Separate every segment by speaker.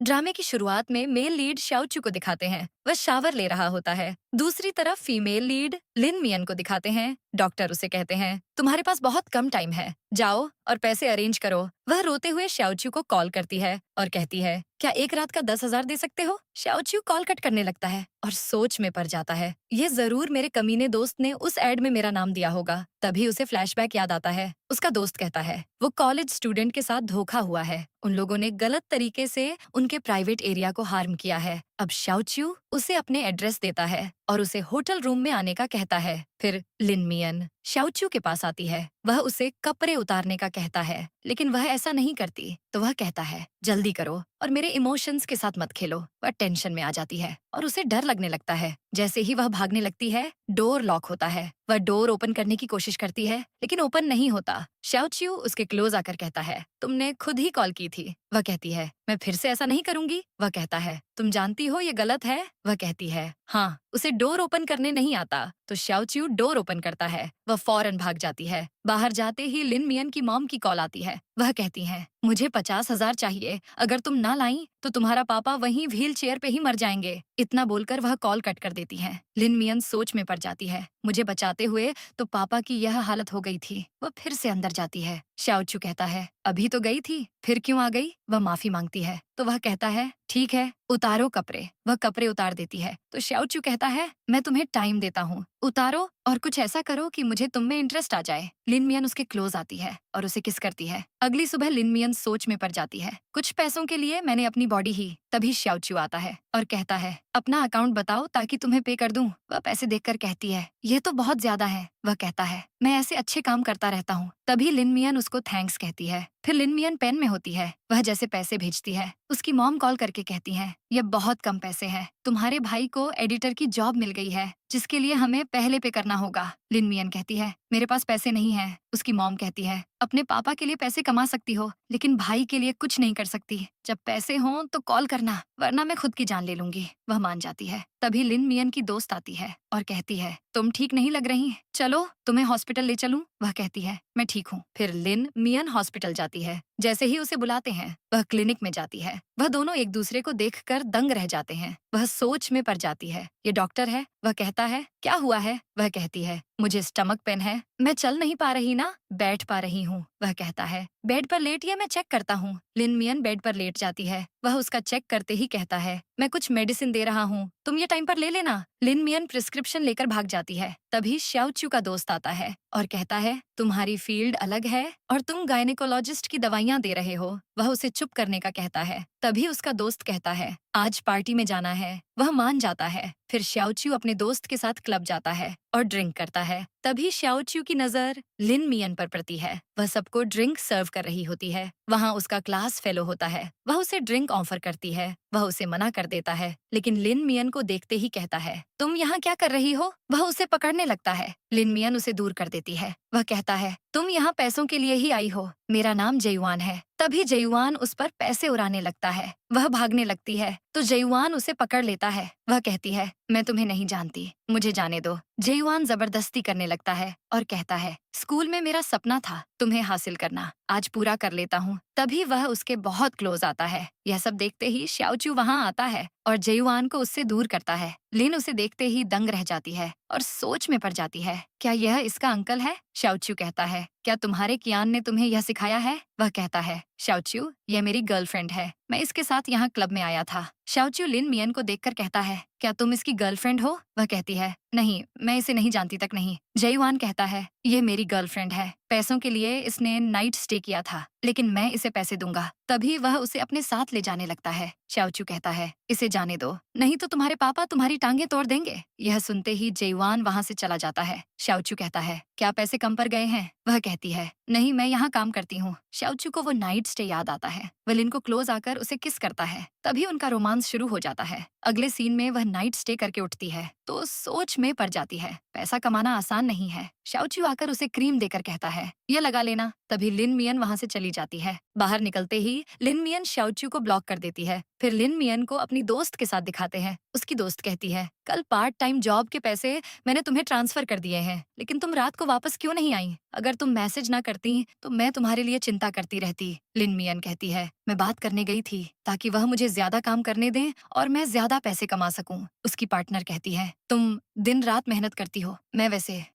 Speaker 1: ड्रामे की शुरुआत में मेल लीड शाओचू को दिखाते हैं, वह शावर ले रहा होता है। दूसरी तरफ फीमेल लीड लिन मियन को दिखाते हैं। डॉक्टर उसे कहते हैं, तुम्हारे पास बहुत कम टाइम है, जाओ और पैसे अरेंज करो। वह रोते हुए शाओचू को कॉल करती है और कहती है, क्या एक रात का 10,000 दे सकते हो? शाओचू कॉल कट करने लगता है और सोच में पड़ जाता है। ये जरूर मेरे कमीने दोस्त ने उस एड में मेरा नाम दिया होगा। तभी उसे फ्लैशबैक याद आता है। उसका दोस्त कहता है, वो कॉलेज स्टूडेंट के साथ धोखा हुआ है। उन लोगों ने गलत तरीके से उनके प्राइवेट एरिया को हार्म किया है। अब शाओचू उसे अपने एड्रेस देता है और उसे होटल रूम में आने का कहता है। फिर लिन मियन शाओचू के पास आती है। वह उसे कपड़े उतारने का कहता है, लेकिन वह ऐसा नहीं करती। तो वह कहता है, जल्दी करो और मेरे इमोशंस के साथ मत खेलो। वह टेंशन में आ जाती है और उसे डर लगने लगता है। जैसे ही वह भागने लगती है, डोर लॉक होता है। वह डोर ओपन करने की कोशिश करती है, लेकिन ओपन नहीं होता। शाओचू उसके क्लोज आकर कहता है, तुमने खुद ही कॉल की थी। वह कहती है, मैं फिर से ऐसा नहीं करूंगी। वह कहता है, तुम जानती हो ये गलत है। वह कहती है, हाँ। उसे डोर ओपन करने नहीं आता, तो शाओचू डोर ओपन करता है। वह फौरन भाग जाती है। बाहर जाते ही लिन मियन की मॉम की कॉल आती है। वह कहती हैं, मुझे 50,000 चाहिए। अगर तुम ना लाई तो तुम्हारा पापा वहीं व्हील चेयर पे ही मर जाएंगे। इतना बोलकर वह कॉल कट कर देती हैं। लिन मियन सोच में पड़ जाती है। मुझे बचाते हुए तो पापा की यह हालत हो गई थी। वह फिर से अंदर जाती है। शाओचू कहता है, अभी तो गई थी, फिर क्यों आ गई? वह माफी मांगती है तो वह कहता है, ठीक है, उतारो कपड़े। वह कपड़े उतार देती है तो शाओचू कहता है, मैं तुम्हें टाइम देता हूँ, उतारो और कुछ ऐसा करो कि मुझे तुम में इंटरेस्ट आ जाए। लिन मियन उसके क्लोज आती है और उसे किस करती है। अगली सुबह लिन मियन सोच में पड़ जाती है। कुछ पैसों के लिए मैंने अपनी बॉडी ही। तभी शाओचू आता है और कहता है, अपना अकाउंट बताओ ताकि तुम्हें पे कर दूं। वह पैसे देखकर कहती है, ये तो बहुत ज्यादा है। वह कहता है, मैं ऐसे अच्छे काम करता रहता हूँ। तभी लिन मियन उसको थैंक्स कहती है। फिर लिन मियन पेन में होती है। वह जैसे पैसे भेजती है, उसकी मॉम कॉल करके कहती है, ये बहुत कम पैसे हैं। तुम्हारे भाई को एडिटर की जॉब मिल गई है, जिसके लिए हमें पहले पे करना होगा। लिन मियन कहती है, मेरे पास पैसे नहीं है। उसकी मॉम कहती है, अपने पापा के लिए पैसे कमा सकती हो, लेकिन भाई के लिए कुछ नहीं कर सकती। जब पैसे हों तो कॉल करना, वरना मैं खुद की जान ले लूंगी। वह मान जाती है। तभी लिन मियन की दोस्त आती है और कहती है, तुम ठीक नहीं लग रही, चलो तुम्हें हॉस्पिटल ले चलूं। वह कहती है, मैं ठीक हूँ। फिर लिन मियन हॉस्पिटल जाती है। जैसे ही उसे बुलाते हैं, वह क्लिनिक में जाती है। वह दोनों एक दूसरे को देखकर दंग रह जाते हैं। वह सोच में पड़ जाती है, ये डॉक्टर है। वह कहता है, क्या हुआ है? वह कहती है, मुझे स्टमक पेन है, मैं चल नहीं पा रही ना, बैठ पा रही हूँ। वह कहता है, बेड पर लेटिए, मैं चेक करता हूँ। लिन मियन बेड पर लेट जाती है। वह उसका चेक करते ही कहता है, मैं कुछ मेडिसिन दे रहा हूँ, तुम ये टाइम पर ले लेना। लिन मियन प्रिस्क्रिप्शन लेकर भाग जाती है। तभी शाओचू का दोस्त आता है और कहता है, तुम्हारी फील्ड अलग है और तुम गायनेकोलॉजिस्ट की दवाइयाँ दे रहे हो। वह उसे चुप करने का कहता है। तभी उसका दोस्त कहता है, आज पार्टी में जाना है। वह मान जाता है। फिर शाओचू अपने दोस्त के साथ क्लब जाता है और ड्रिंक करता है। तभी शाओचू की नजर लिन मियन पर पड़ती है। वह सबको ड्रिंक सर्व कर रही होती है। वहाँ उसका क्लास फेलो होता है। वह उसे ड्रिंक ऑफर करती है। वह उसे मना कर देता है, लेकिन लिन मियन को देखते ही कहता है, तुम यहाँ क्या कर रही हो? वह उसे पकड़ने लगता है। लिन मियन उसे दूर कर देती है। वह कहता है, तुम यहाँ पैसों के लिए ही आई हो, मेरा नाम जेयुआन है। तभी जेयुआन उस पर पैसे उड़ाने लगता है। वह भागने लगती है तो जेयुआन उसे पकड़ लेता है। वह कहती है, मैं तुम्हें नहीं जानती, मुझे जाने दो। जेयुआन जबरदस्ती करने लगता है और कहता है, स्कूल में मेरा सपना था तुम्हें हासिल करना, आज पूरा कर लेता हूँ। तभी वह उसके बहुत क्लोज आता है। यह सब देखते ही शाओचू वहाँ आता है और जेयुआन को उससे दूर करता है। लिन उसे देखते ही दंग रह जाती है और सोच में पड़ जाती है, क्या यह इसका अंकल है? शाओचू कहता है, क्या तुम्हारे कियान ने तुम्हें यह सिखाया है? वह कहता है, शाओचू, यह मेरी गर्लफ्रेंड है, मैं इसके साथ यहाँ क्लब में आया था। शाओचू लिन मियन को देखकर कहता है, क्या तुम इसकी गर्लफ्रेंड हो? वह कहती है, नहीं, मैं इसे नहीं जानती तक नहीं। जेयुआन कहता है, ये मेरी गर्लफ्रेंड है, पैसों के लिए इसने नाइट स्टे किया था, लेकिन मैं इसे पैसे दूंगा। तभी वह उसे अपने साथ ले जाने लगता है। शाओचू कहता है, इसे जाने दो, नहीं तो तुम्हारे पापा तुम्हारी टांगे तोड़ देंगे। यह सुनते ही जेयुआन वहाँ से चला जाता है। शाओचू कहता है, क्या पैसे कम पर गए हैं? वह कहती है, नहीं, मैं यहाँ काम करती हूँ। शाओचू को वो नाइट स्टे याद आता है। वह लिन को क्लोज आकर उसे किस करता है। तभी उनका रोमांस शुरू हो जाता है। अगले सीन में वह नाइट स्टे करके उठती है तो सोच में पड़ जाती है। पैसा कमाना आसान नहीं है। शाओचू आकर उसे क्रीम देकर कहता है, ये लगा लेना। तभी लिन मियन वहाँ से चली जाती है। बाहर निकलते ही लिन मियन शाओचू को ब्लॉक कर देती है। फिर लिन मियन को अपनी दोस्त के साथ दिखाते हैं। उसकी दोस्त कहती है, कल पार्ट टाइम जॉब के पैसे मैंने तुम्हें ट्रांसफर कर दिए हैं, लेकिन तुम रात को वापस क्यों नहीं आई? अगर तुम मैसेज ना करती करती तो मैं तुम्हारे लिए चिंता करती रहती। लिन मियन कहती है, मैं बात करने गई थी ताकि वह मुझे ज्यादा काम करने दें और मैं ज्यादा पैसे कमा सकूं। उसकी पार्टनर कहती है, तुम दिन रात मेहनत करती हो। मैं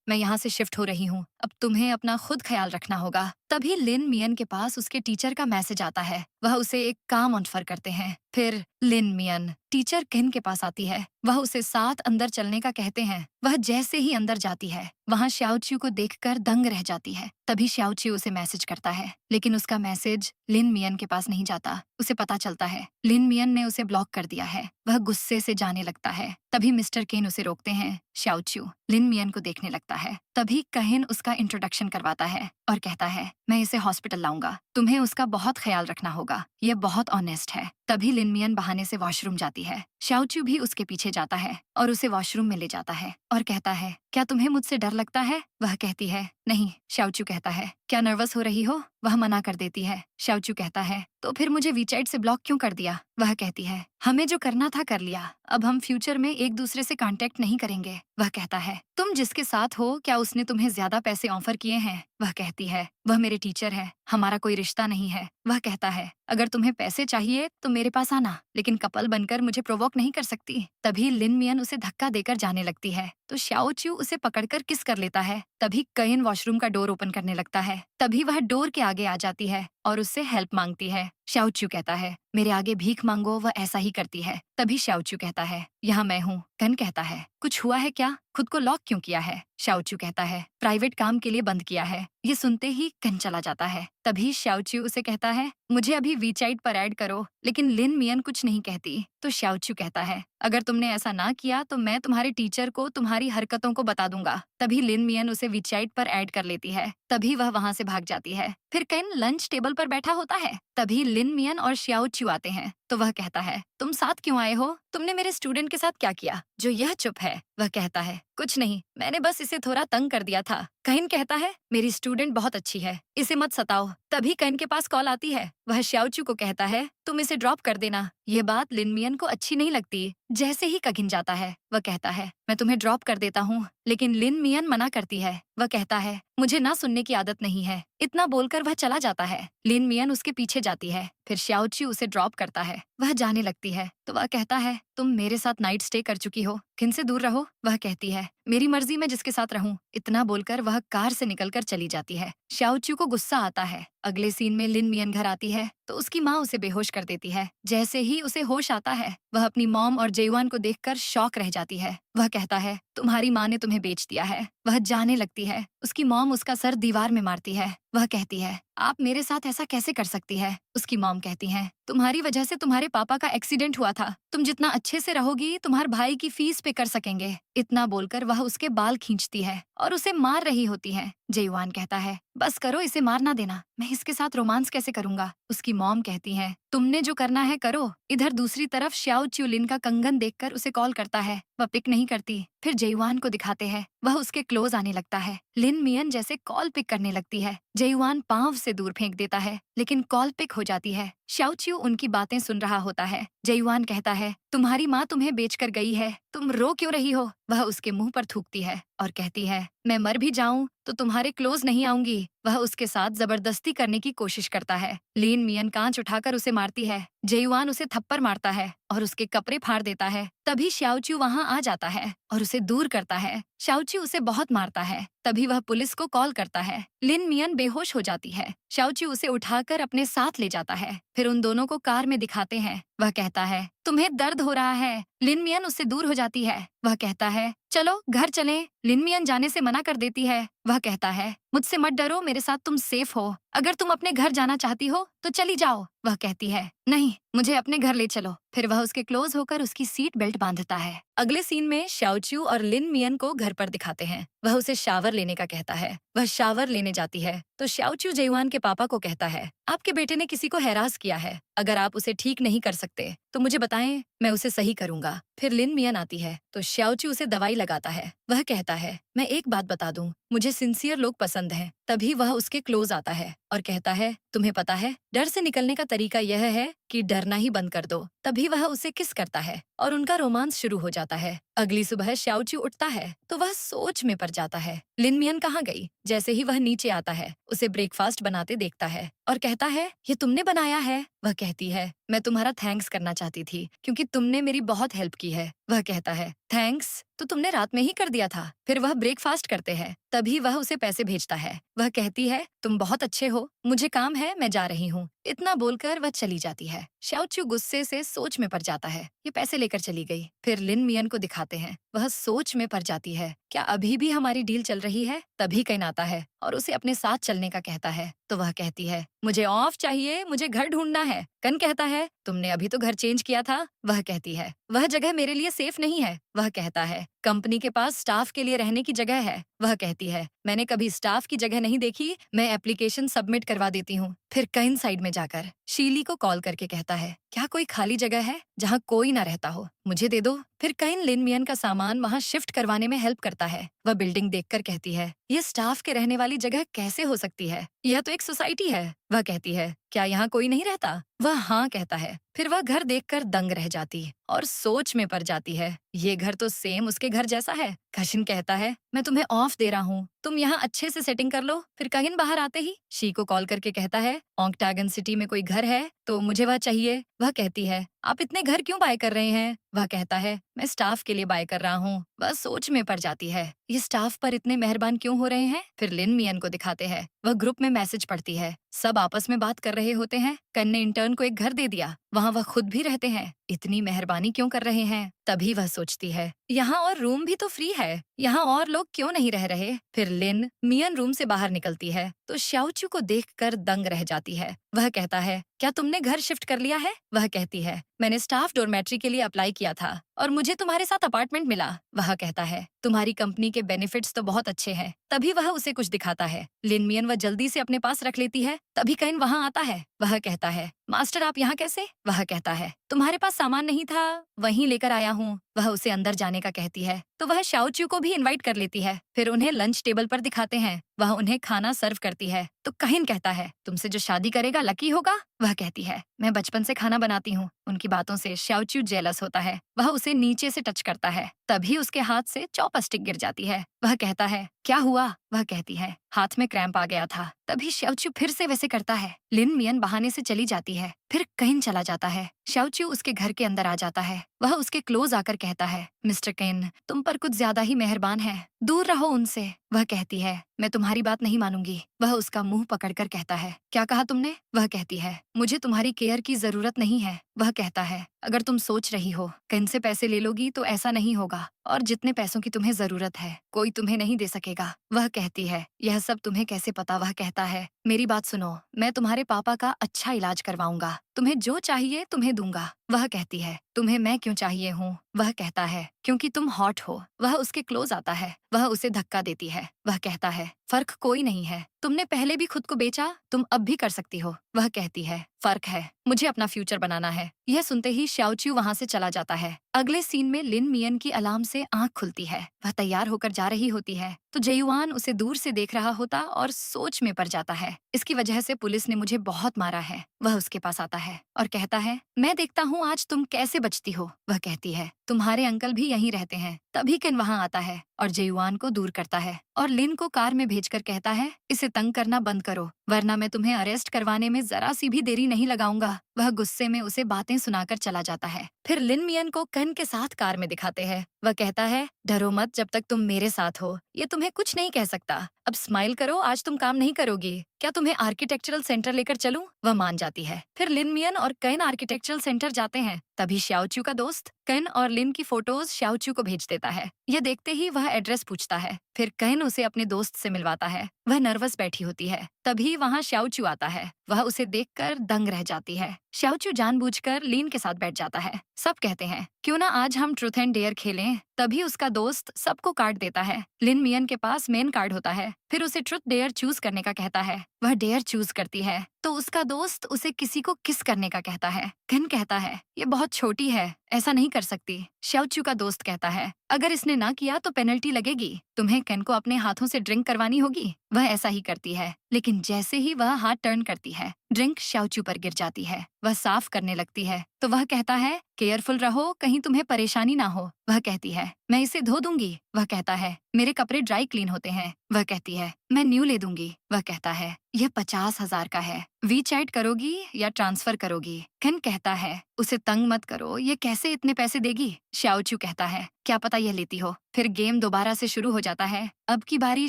Speaker 1: यहाँ से शिफ्ट हो रही हूँ। अब तुम्हें अपना खुद ख्याल रखना होगा। तभी लिन मियन के पास उसके टीचर का मैसेज आता है। वह उसे एक काम ऑफर करते हैं। फिर लिन मियन टीचर किन के पास आती है। वह उसे साथ अंदर चलने का कहते हैं। वह जैसे ही अंदर जाती है, वहाँ श्याओचियो को देखकर दंग रह जाती है। तभी श्याओचियो उसे मैसेज करता है, लेकिन उसका मैसेज लिन मियन के पास नहीं जाता। उसे पता चलता है लिन मियन ने उसे ब्लॉक कर दिया है। वह गुस्से से जाने लगता है। तभी मिस्टर केन उसे रोकते हैं। श्याओचियो लिन मियन को देखने लगता है। तभी कहिन उसका इंट्रोडक्शन करवाता है और कहता है, मैं इसे हॉस्पिटल लाऊंगा। तुम्हें उसका बहुत ख्याल रखना होगा। यह बहुत ऑनेस्ट है। तभी लिन मियन बहाने से वॉशरूम जाती है। श्याओचियो भी उसके पीछे जाता है और उसे वॉशरूम में ले जाता है और कहता है, क्या तुम्हें मुझसे डर लगता है? वह कहती है, नहीं। श्याओचियो कहता है, क्या नर्वस हो रही हो? वह मना कर देती है। श्याओचियो कहता है, तो फिर मुझे वीचैट से ब्लॉक क्यों कर दिया? वह कहती है, हमें जो करना था कर लिया। अब हम फ्यूचर में एक दूसरे से कांटेक्ट नहीं करेंगे। वह कहता है, तुम जिसके साथ हो क्या उसने तुम्हें ज्यादा पैसे ऑफर किए हैं? वह कहती है, वह मेरे टीचर है, हमारा कोई रिश्ता नहीं है। वह कहता है, अगर तुम्हें पैसे चाहिए तो मेरे पास आना, लेकिन कपल बनकर मुझे प्रोवोक नहीं कर सकती। तभी लिन मियन उसे धक्का देकर जाने लगती है तो श्याओचियो उसे पकड़कर किस कर लेता है। तभी कयन वॉशरूम का डोर ओपन करने लगता है। तभी वह डोर के आगे आ जाती है और उससे हेल्प मांगती है। श्याओचियो कहता है, मेरे आगे भीख मांगो। वह ऐसा ही करती है। तभी श्याओचियो कहता है, यहाँ मैं हूँ। कन कहता है, कुछ हुआ है क्या? खुद को लॉक क्यों किया है? श्याओचियो कहता है, प्राइवेट काम के लिए बंद किया है। ये सुनते ही कन चला जाता है। तभी श्याओचियो उसे कहता है, मुझे अभी वीचाइट पर ऐड करो। लेकिन लिन मियन कुछ नहीं कहती तो श्याओचियो कहता है, अगर तुमने ऐसा ना किया तो मैं तुम्हारे टीचर को तुम्हारी हरकतों को बता दूंगा। तभी लिन मियन उसे वीचाइट पर ऐड कर लेती है। तभी वह वहाँ से भाग जाती है। फिर केन लंच टेबल पर बैठा होता है। तभी लिन मियन और श्याओचियो आते हैं तो वह कहता है, तुम साथ क्यों आए हो? तुमने मेरे स्टूडेंट के साथ क्या किया जो यह चुप है? वह कहता है, कुछ नहीं, मैंने बस इसे थोड़ा तंग कर दिया था। कहिन कहता है, मेरी स्टूडेंट बहुत अच्छी है, इसे मत सताओ। तभी कहिन के पास कॉल आती है। वह श्याओचियो को कहता है, तुम इसे ड्रॉप कर देना। ये बात लिन मियन को अच्छी नहीं लगती। जैसे ही कगिन जाता है, वह कहता है, मैं तुम्हें ड्रॉप कर देता हूँ। लेकिन लिन मियन मना करती है। वह कहता है, मुझे ना सुनने की आदत नहीं है। इतना बोलकर वह चला जाता है। लिन मियन उसके पीछे जाती है। फिर श्याओचियो उसे ड्रॉप करता है। वह जाने लगती है तो वह कहता है, तुम मेरे साथ नाइट स्टे कर चुकी हो, किन से दूर रहो। वह कहती है, मेरी मर्जी मैं जिसके साथ रहूं। इतना बोलकर वह कार से निकलकर चली जाती है। श्याओचियो को गुस्सा आता है। अगले सीन में लिन मियन घर आती है तो उसकी माँ उसे बेहोश कर देती है। जैसे ही उसे होश आता है, वह अपनी मॉम और जेयुआन को देखकर शॉक रह जाती है। वह कहता है, तुम्हारी माँ ने तुम्हें बेच दिया है। वह जाने लगती है। उसकी मॉम उसका सर दीवार में मारती है। वह कहती है, आप मेरे साथ ऐसा कैसे कर सकती है? उसकी मॉम कहती है, तुम्हारी वजह से तुम्हारे पापा का एक्सीडेंट हुआ था। तुम जितना अच्छे से रहोगी तुम्हारे भाई की फीस पे कर सकेंगे। इतना बोलकर वह उसके बाल खींचती है और उसे मार रही होती है। जेयुआन कहता है, बस करो, इसे मार ना देना, मैं इसके साथ रोमांस कैसे करूंगा? उसकी मॉम कहती है, तुमने जो करना है करो। इधर दूसरी तरफ श्याओचियो लिन का कंगन देखकर उसे कॉल करता है। वह पिक नहीं करती। फिर जेयुआन को दिखाते हैं। वह उसके क्लोज आने लगता है। लिन मियन जैसे कॉल पिक करने लगती है। जेयुआन पांव से दूर फेंक देता है, लेकिन कॉल पिक हो जाती है। श्याओचियो उनकी बातें सुन रहा होता है। जेयुआन कहता है, तुम्हारी माँ तुम्हें बेचकर गई है, तुम रो क्यों रही हो? वह उसके मुंह पर थूकती है और कहती है, मैं मर भी जाऊं तो तुम्हारे क्लोज नहीं आऊंगी। वह उसके साथ जबरदस्ती करने की कोशिश करता है। लिन मियन कांच उठाकर उसे मारती है। जेयुआन उसे थप्पड़ मारता है और उसके कपड़े फाड़ देता है। तभी श्याओचियो वहाँ आ जाता है और उसे दूर करता है। श्याओचियो उसे बहुत मारता है। तभी वह पुलिस को कॉल करता है। लिन मियन बेहोश हो जाती है। श्याओचियो उसे उठाकर अपने साथ ले जाता है। फिर उन दोनों को कार में दिखाते हैं। वह कहता है, तुम्हें दर्द हो रहा है। लिन मियन उससे दूर हो जाती है। वह कहता है, चलो घर चलें। लिन मियन जाने से मना कर देती है। वह कहता है, मुझसे मत डरो, मेरे साथ तुम सेफ हो। अगर तुम अपने घर जाना चाहती हो तो चली जाओ। वह कहती है, नहीं, मुझे अपने घर ले चलो। फिर वह उसके क्लोज होकर उसकी सीट बेल्ट बांधता है। अगले सीन में श्याओचियो और लिन मियन को घर पर दिखाते हैं। वह उसे शावर लेने का कहता है। वह शावर लेने जाती है तो श्याओचियो जेयुआन के पापा को कहता है, आपके बेटे ने किसी को हैरास किया है। अगर आप उसे ठीक नहीं कर सकते तो मुझे बताएं, मैं उसे सही करूंगा। फिर लिन मियन आती है तो श्याओचियो उसे दवाई लगाता है। वह कहता है, मैं एक बात बता दूं, मुझे सिंसियर लोग पसंद हैं। तभी वह उसके क्लोज आता है और कहता है, तुम्हें पता है, डर से निकलने का तरीका यह है कि डरना ही बंद कर दो। तभी वह उसे किस करता है और उनका रोमांस शुरू हो जाता है। अगली सुबह श्याओचियो उठता है तो वह सोच में पड़ जाता है। लिन मियन कहाँ गई? जैसे ही वह नीचे आता है उसे ब्रेकफास्ट बनाते देखता है और कहता है, ये तुमने बनाया है? वह कहती है, मैं तुम्हारा थैंक्स करना चाहती थी क्योंकि तुमने मेरी बहुत हेल्प की है। वह कहता है, थैंक्स तो तुमने रात में ही कर दिया था। फिर वह ब्रेकफास्ट करते हैं, तभी वह उसे पैसे भेजता है। वह कहती है, तुम बहुत अच्छे हो, मुझे काम है, मैं जा रही हूँ। इतना बोलकर वह चली जाती है। शाओचू गुस्से से सोच में पड़ जाता है, ये पैसे लेकर चली गई। फिर लिन मियन को दिखाते हैं, वह सोच में पड़ जाती है, क्या अभी भी हमारी डील चल रही है? तभी कैन आता है और उसे अपने साथ चलने का कहता है, तो वह कहती है, मुझे ऑफ चाहिए, मुझे घर ढूंढना है। कन कहता है, तुमने अभी तो घर चेंज किया था। वह कहती है, वह जगह मेरे लिए सेफ नहीं है। वह कहता है, कंपनी के पास स्टाफ के लिए रहने की जगह है। वह कहती है, मैंने कभी स्टाफ की जगह नहीं देखी, मैं एप्लीकेशन सबमिट करवा देती हूँ। फिर कइन साइड में जाकर शीली को कॉल करके कहता है, क्या कोई खाली जगह है जहाँ कोई ना रहता हो, मुझे दे दो। फिर कइन लिन मियन का सामान वहाँ शिफ्ट करवाने में हेल्प करता है। वह बिल्डिंग देखकर कहती है, ये स्टाफ के रहने वाली जगह कैसे हो सकती है? यह तो एक सोसाइटी है। वह कहती है, क्या यहाँ कोई नहीं रहता? वह हाँ कहता है। फिर वह घर देखकर दंग रह जाती और सोच में पड़ जाती है, ये घर तो सेम उसके घर जैसा है। कशिन कहता है, मैं तुम्हें ऑफ दे रहा हूँ, तुम यहाँ अच्छे से सेटिंग कर लो। फिर कहिन बाहर आते ही शी को कॉल करके कहता है, ओंगटागन सिटी में कोई घर है तो मुझे वह चाहिए। वह कहती है, आप इतने घर क्यों बाय कर रहे हैं? वह कहता है, मैं स्टाफ के लिए बाय कर रहा हूँ। वह सोच में पड़ जाती है, ये स्टाफ पर इतने मेहरबान क्यों हो रहे हैं? फिर लिन मियन को दिखाते हैं, वह ग्रुप में मैसेज पढ़ती है, सब आपस में बात कर रहे होते हैं। कन ने इंटर्न को एक घर दे दिया, वहाँ वह खुद भी रहते हैं, इतनी मेहरबानी क्यों कर रहे हैं? तभी वह सोचती है, यहाँ और रूम भी तो फ्री है, यहाँ और लोग क्यों नहीं रह रहे? फिर लिन मियन रूम से बाहर निकलती है तो शाओचू को देखकर दंग रह जाती है। वह कहता है, क्या तुमने घर शिफ्ट कर लिया है? वह कहती है, मैंने स्टाफ डोरमेट्री के लिए अप्लाई किया था और मुझे तुम्हारे साथ अपार्टमेंट मिला। वह कहता है, तुम्हारी कंपनी के बेनिफिट्स तो बहुत अच्छे हैं। तभी वह उसे कुछ दिखाता है। लिन मियन वह जल्दी से अपने पास रख लेती है। तभी कइन वहाँ आता है। वह कहता है, मास्टर आप यहाँ कैसे? वह कहता है, तुम्हारे पास सामान नहीं था, वहीं लेकर आया हूँ। वह उसे अंदर जाने का कहती है तो वह शाओचू को भी इनवाइट कर लेती है। फिर उन्हें लंच टेबल पर दिखाते हैं, वह उन्हें खाना सर्व करती है। तो कहिन कहता है, तुमसे जो शादी करेगा लकी होगा। वह कहती है, मैं बचपन से खाना बनाती हूँ। उनकी बातों से शाओचू जेलस होता है, वह उसे नीचे से टच करता है। तभी उसके हाथ से चॉपस्टिक गिर जाती है। वह कहता है, क्या हुआ? वह कहती है, हाथ में क्रैम्प आ गया था। तभी शाओचू फिर से वैसे करता है। लिन मियन बहाने से चली जाती है। फिर कइन चला जाता है। शाओचू उसके घर के अंदर आ जाता है। वह उसके क्लोज आकर कहता है, मिस्टर केन तुम पर कुछ ज्यादा ही मेहरबान है, दूर रहो उनसे। वह कहती है, मैं तुम्हारी बात नहीं मानूंगी। वह उसका मुंह पकड़कर कहता है, क्या कहा तुमने? वह कहती है, मुझे तुम्हारी केयर की जरूरत नहीं है। वह कहता है, अगर तुम सोच रही हो केन से पैसे ले लोगी तो ऐसा नहीं होगा, और जितने पैसों की तुम्हें जरूरत है कोई तुम्हें नहीं दे सकेगा। वह कहती है, यह सब तुम्हें कैसे पता? वह कहता है, मेरी बात सुनो, मैं तुम्हारे पापा का अच्छा इलाज करवाऊंगा, तुम्हें जो चाहिए तुम्हें दूंगा। वह कहती है, तुम्हें मैं क्यों चाहिए हूँ? वह कहता है, क्योंकि तुम हॉट हो। वह उसके क्लोज आता है। वह उसे धक्का देती है। वह कहता है, फर्क कोई नहीं है, तुमने पहले भी खुद को बेचा, तुम अब भी कर सकती हो। वह कहती है, फर्क है, मुझे अपना फ्यूचर बनाना है। यह सुनते ही शाओचू वहाँ से चला जाता है। अगले सीन में लिन मियन की अलार्म से आंख खुलती है। वह तैयार होकर जा रही होती है तो जेयुआन उसे दूर से देख रहा होता और सोच में पड़ जाता है, इसकी वजह से पुलिस ने मुझे बहुत मारा है। वह उसके पास आता है और कहता है, मैं देखता हूँ आज तुम कैसे बचती हो। वह कहती है, तुम्हारे अंकल भी यहीं रहते हैं। तभी किन वहाँ आता है और जेयुआन को दूर करता है और लिन को कार में भेजकर कहता है, इसे तंग करना बंद करो वरना मैं तुम्हें अरेस्ट करवाने में जरा सी भी देरी नहीं लगाऊंगा। वह गुस्से में उसे बातें सुनाकर चला जाता है। फिर लिन मियन को कन के साथ कार में दिखाते हैं। वह कहता है, डरो मत, जब तक तुम मेरे साथ हो ये तुम्हें कुछ नहीं कह सकता। अब स्माइल करो, आज तुम काम नहीं करोगी। क्या तुम्हें आर्किटेक्चरल सेंटर लेकर चलूं? वह मान जाती है। फिर लिन मियन और कन आर्किटेक्चरल सेंटर जाते हैं। तभी शाओचू का दोस्त कन और लिन की फोटोज शाओचू को भेज देता है। यह देखते ही वह एड्रेस पूछता है। फिर कन उसे अपने दोस्त से मिलवाता है। वह नर्वस बैठी होती है। तभी वहाँ शाओचू आता है। वह उसे देखकर दंग रह जाती है। शाओचू जानबूझकर लिन के साथ बैठ जाता है। सब कहते हैं, क्यों ना आज हम ट्रूथ एंड डेयर खेलें। तभी उसका दोस्त सबको कार्ड देता है। लिन मियन के पास मेन कार्ड होता है। फिर उसे ट्रूथ डेयर चूज करने का कहता है। वह डेयर चूज करती है तो उसका दोस्त उसे किसी को किस करने का कहता है। कन कहता है, ये बहुत छोटी है, ऐसा नहीं कर सकती। शाओचू का दोस्त कहता है, अगर इसने ना किया तो पेनल्टी लगेगी, तुम्हें केन को अपने हाथों से ड्रिंक करवानी होगी। वह ऐसा ही करती है, लेकिन जैसे ही वह हाथ टर्न करती है ड्रिंक शाओचू पर गिर जाती है। वह साफ करने लगती है तो वह कहता है, केयरफुल रहो, कहीं तुम्हें परेशानी ना हो। वह कहती है, मैं इसे धो दूंगी। वह कहता है मेरे कपड़े ड्राई क्लीन होते हैं। वह कहती है मैं न्यू ले दूंगी। वह कहता है यह 50,000 का है। वी चैट करोगी या ट्रांसफर करोगी? केन कहता है उसे तंग मत करो, ये कैसे इतने पैसे देगी? श्याओचू कहता है क्या पता यह लेती हो। फिर गेम दोबारा से शुरू हो जाता है। अब की बारी